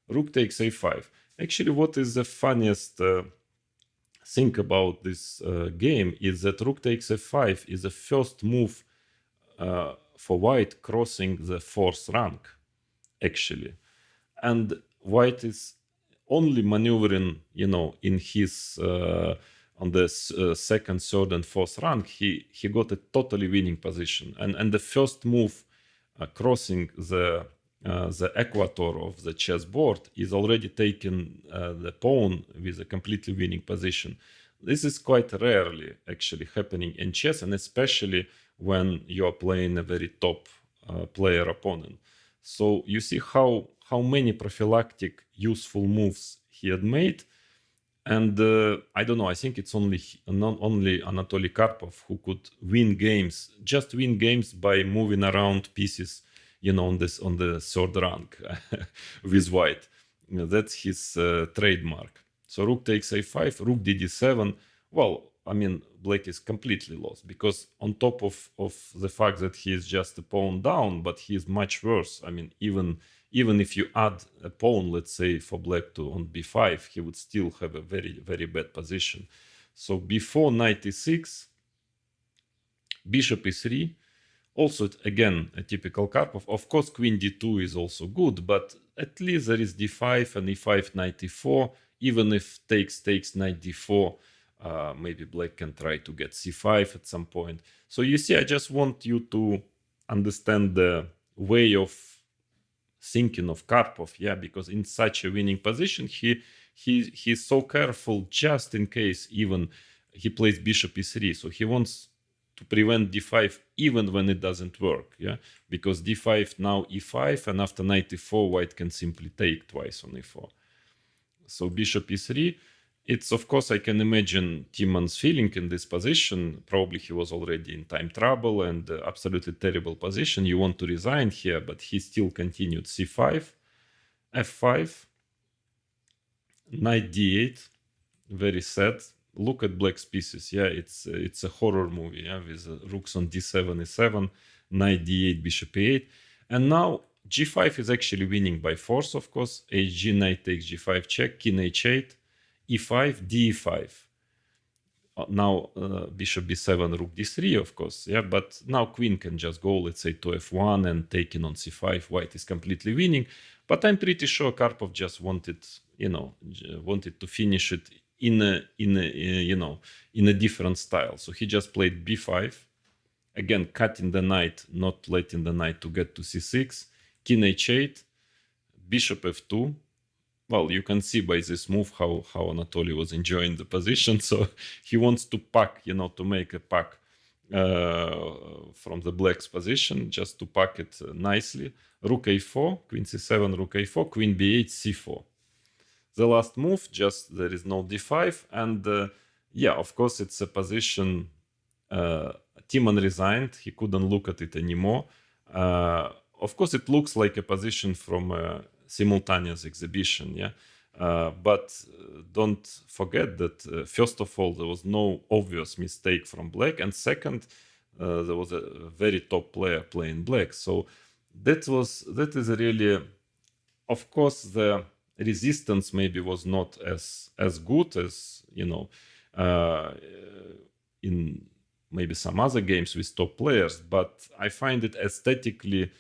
rook takes a5. Actually, what is the funniest thing about this game is that rook takes f5 is the first move for white crossing the fourth rank, actually. And white is only maneuvering, in his on the second, third, and fourth rank. He got a totally winning position, and the first move crossing the equator of the chessboard is already taken the pawn with a completely winning position. This is quite rarely actually happening in chess, and especially when you are playing a very top player opponent. So you see how many prophylactic useful moves he had made. And I don't know, I think it's not only Anatoly Karpov who could win games by moving around pieces, on the third rank with white. That's his trademark. So rook takes a5, rook dd7. Well, black is completely lost because on top of the fact that he is just a pawn down, but he is much worse. Even if you add a pawn, let's say, for black on b5, he would still have a very, very bad position. So before knight e6, bishop e3, also, again, a typical Karpov. Of course, queen d2 is also good, but at least there is d5 and e5, knight e4. Even if takes knight d4, maybe black can try to get c5 at some point. So you see, I just want you to understand the way of thinking of Karpov, because in such a winning position, he's so careful just in case even he plays bishop e3. So he wants to prevent d5 even when it doesn't work, because d5 now e5, and after knight e4, white can simply take twice on e4. So bishop e3, it's, of course, I can imagine Timon's feeling in this position. Probably he was already in time trouble and absolutely terrible position. You want to resign here, but he still continued c5, f5, knight d8, very sad. Look at black's pieces. It's a horror movie. With rooks on d7, e7, knight d8, bishop e8, and now g5 is actually winning by force. Of course, hg, knight takes g5 check, king h8, e5, d5. Now bishop b7, rook d3, of course. But now queen can just go, let's say, to f1 and taking on c5. White is completely winning. But I'm pretty sure Karpov just wanted to finish it in a different style. So he just played b5, again cutting the knight, not letting the knight to get to c6, king h8, bishop f2. Well, you can see by this move how Anatoly was enjoying the position. So he wants to pack, to make a pack from the black's position, just to pack it nicely. Rook a4, queen c7, rook a4, queen b8, c4. The last move, just there is no d5, and of course it's a position Timon resigned. He couldn't look at it anymore. Of course, it looks like a position from a simultaneous exhibition, but don't forget that first of all, there was no obvious mistake from black, and second, there was a very top player playing black. So that is really, of course, the resistance maybe was not as good as in maybe some other games with top players, but I find it aesthetically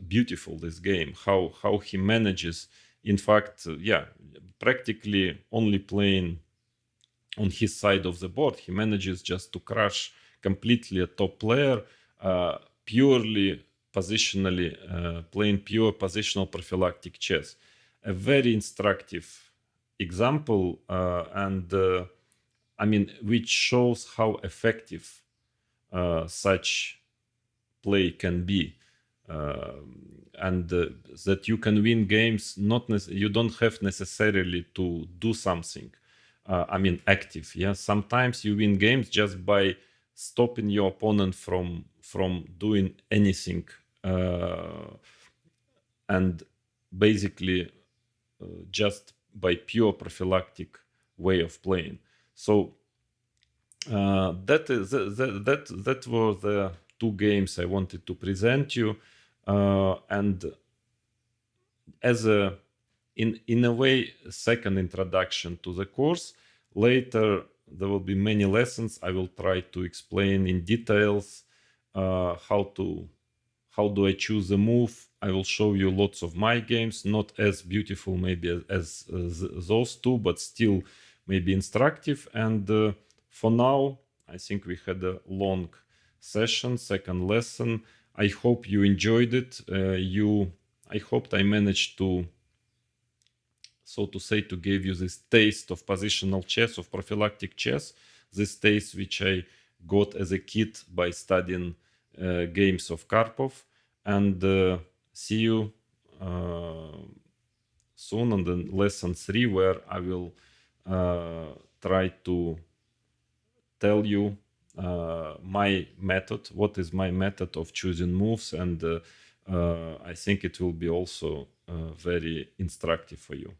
beautiful, this game, how he manages, in fact, practically only playing on his side of the board. He manages just to crush completely a top player, purely positionally, playing pure positional prophylactic chess. A very instructive example, which shows how effective such play can be, and that you can win games. You don't have necessarily to do something. I mean, active. Yeah, sometimes you win games just by stopping your opponent from doing anything, and basically just by pure prophylactic way of playing. So that were the two games I wanted to present you, and as a in a way second introduction to the course. Later there will be many lessons. I will try to explain in details how do I choose a move. I will show you lots of my games, not as beautiful maybe as those two, but still maybe instructive. And for now, I think we had a long session, second lesson. I hope you enjoyed it. I hoped I managed to, so to say, to give you this taste of positional chess, of prophylactic chess, this taste which I got as a kid by studying games of Karpov. And see you soon on the lesson 3, where I will try to tell you my method, what is my method of choosing moves, and I think it will be also very instructive for you.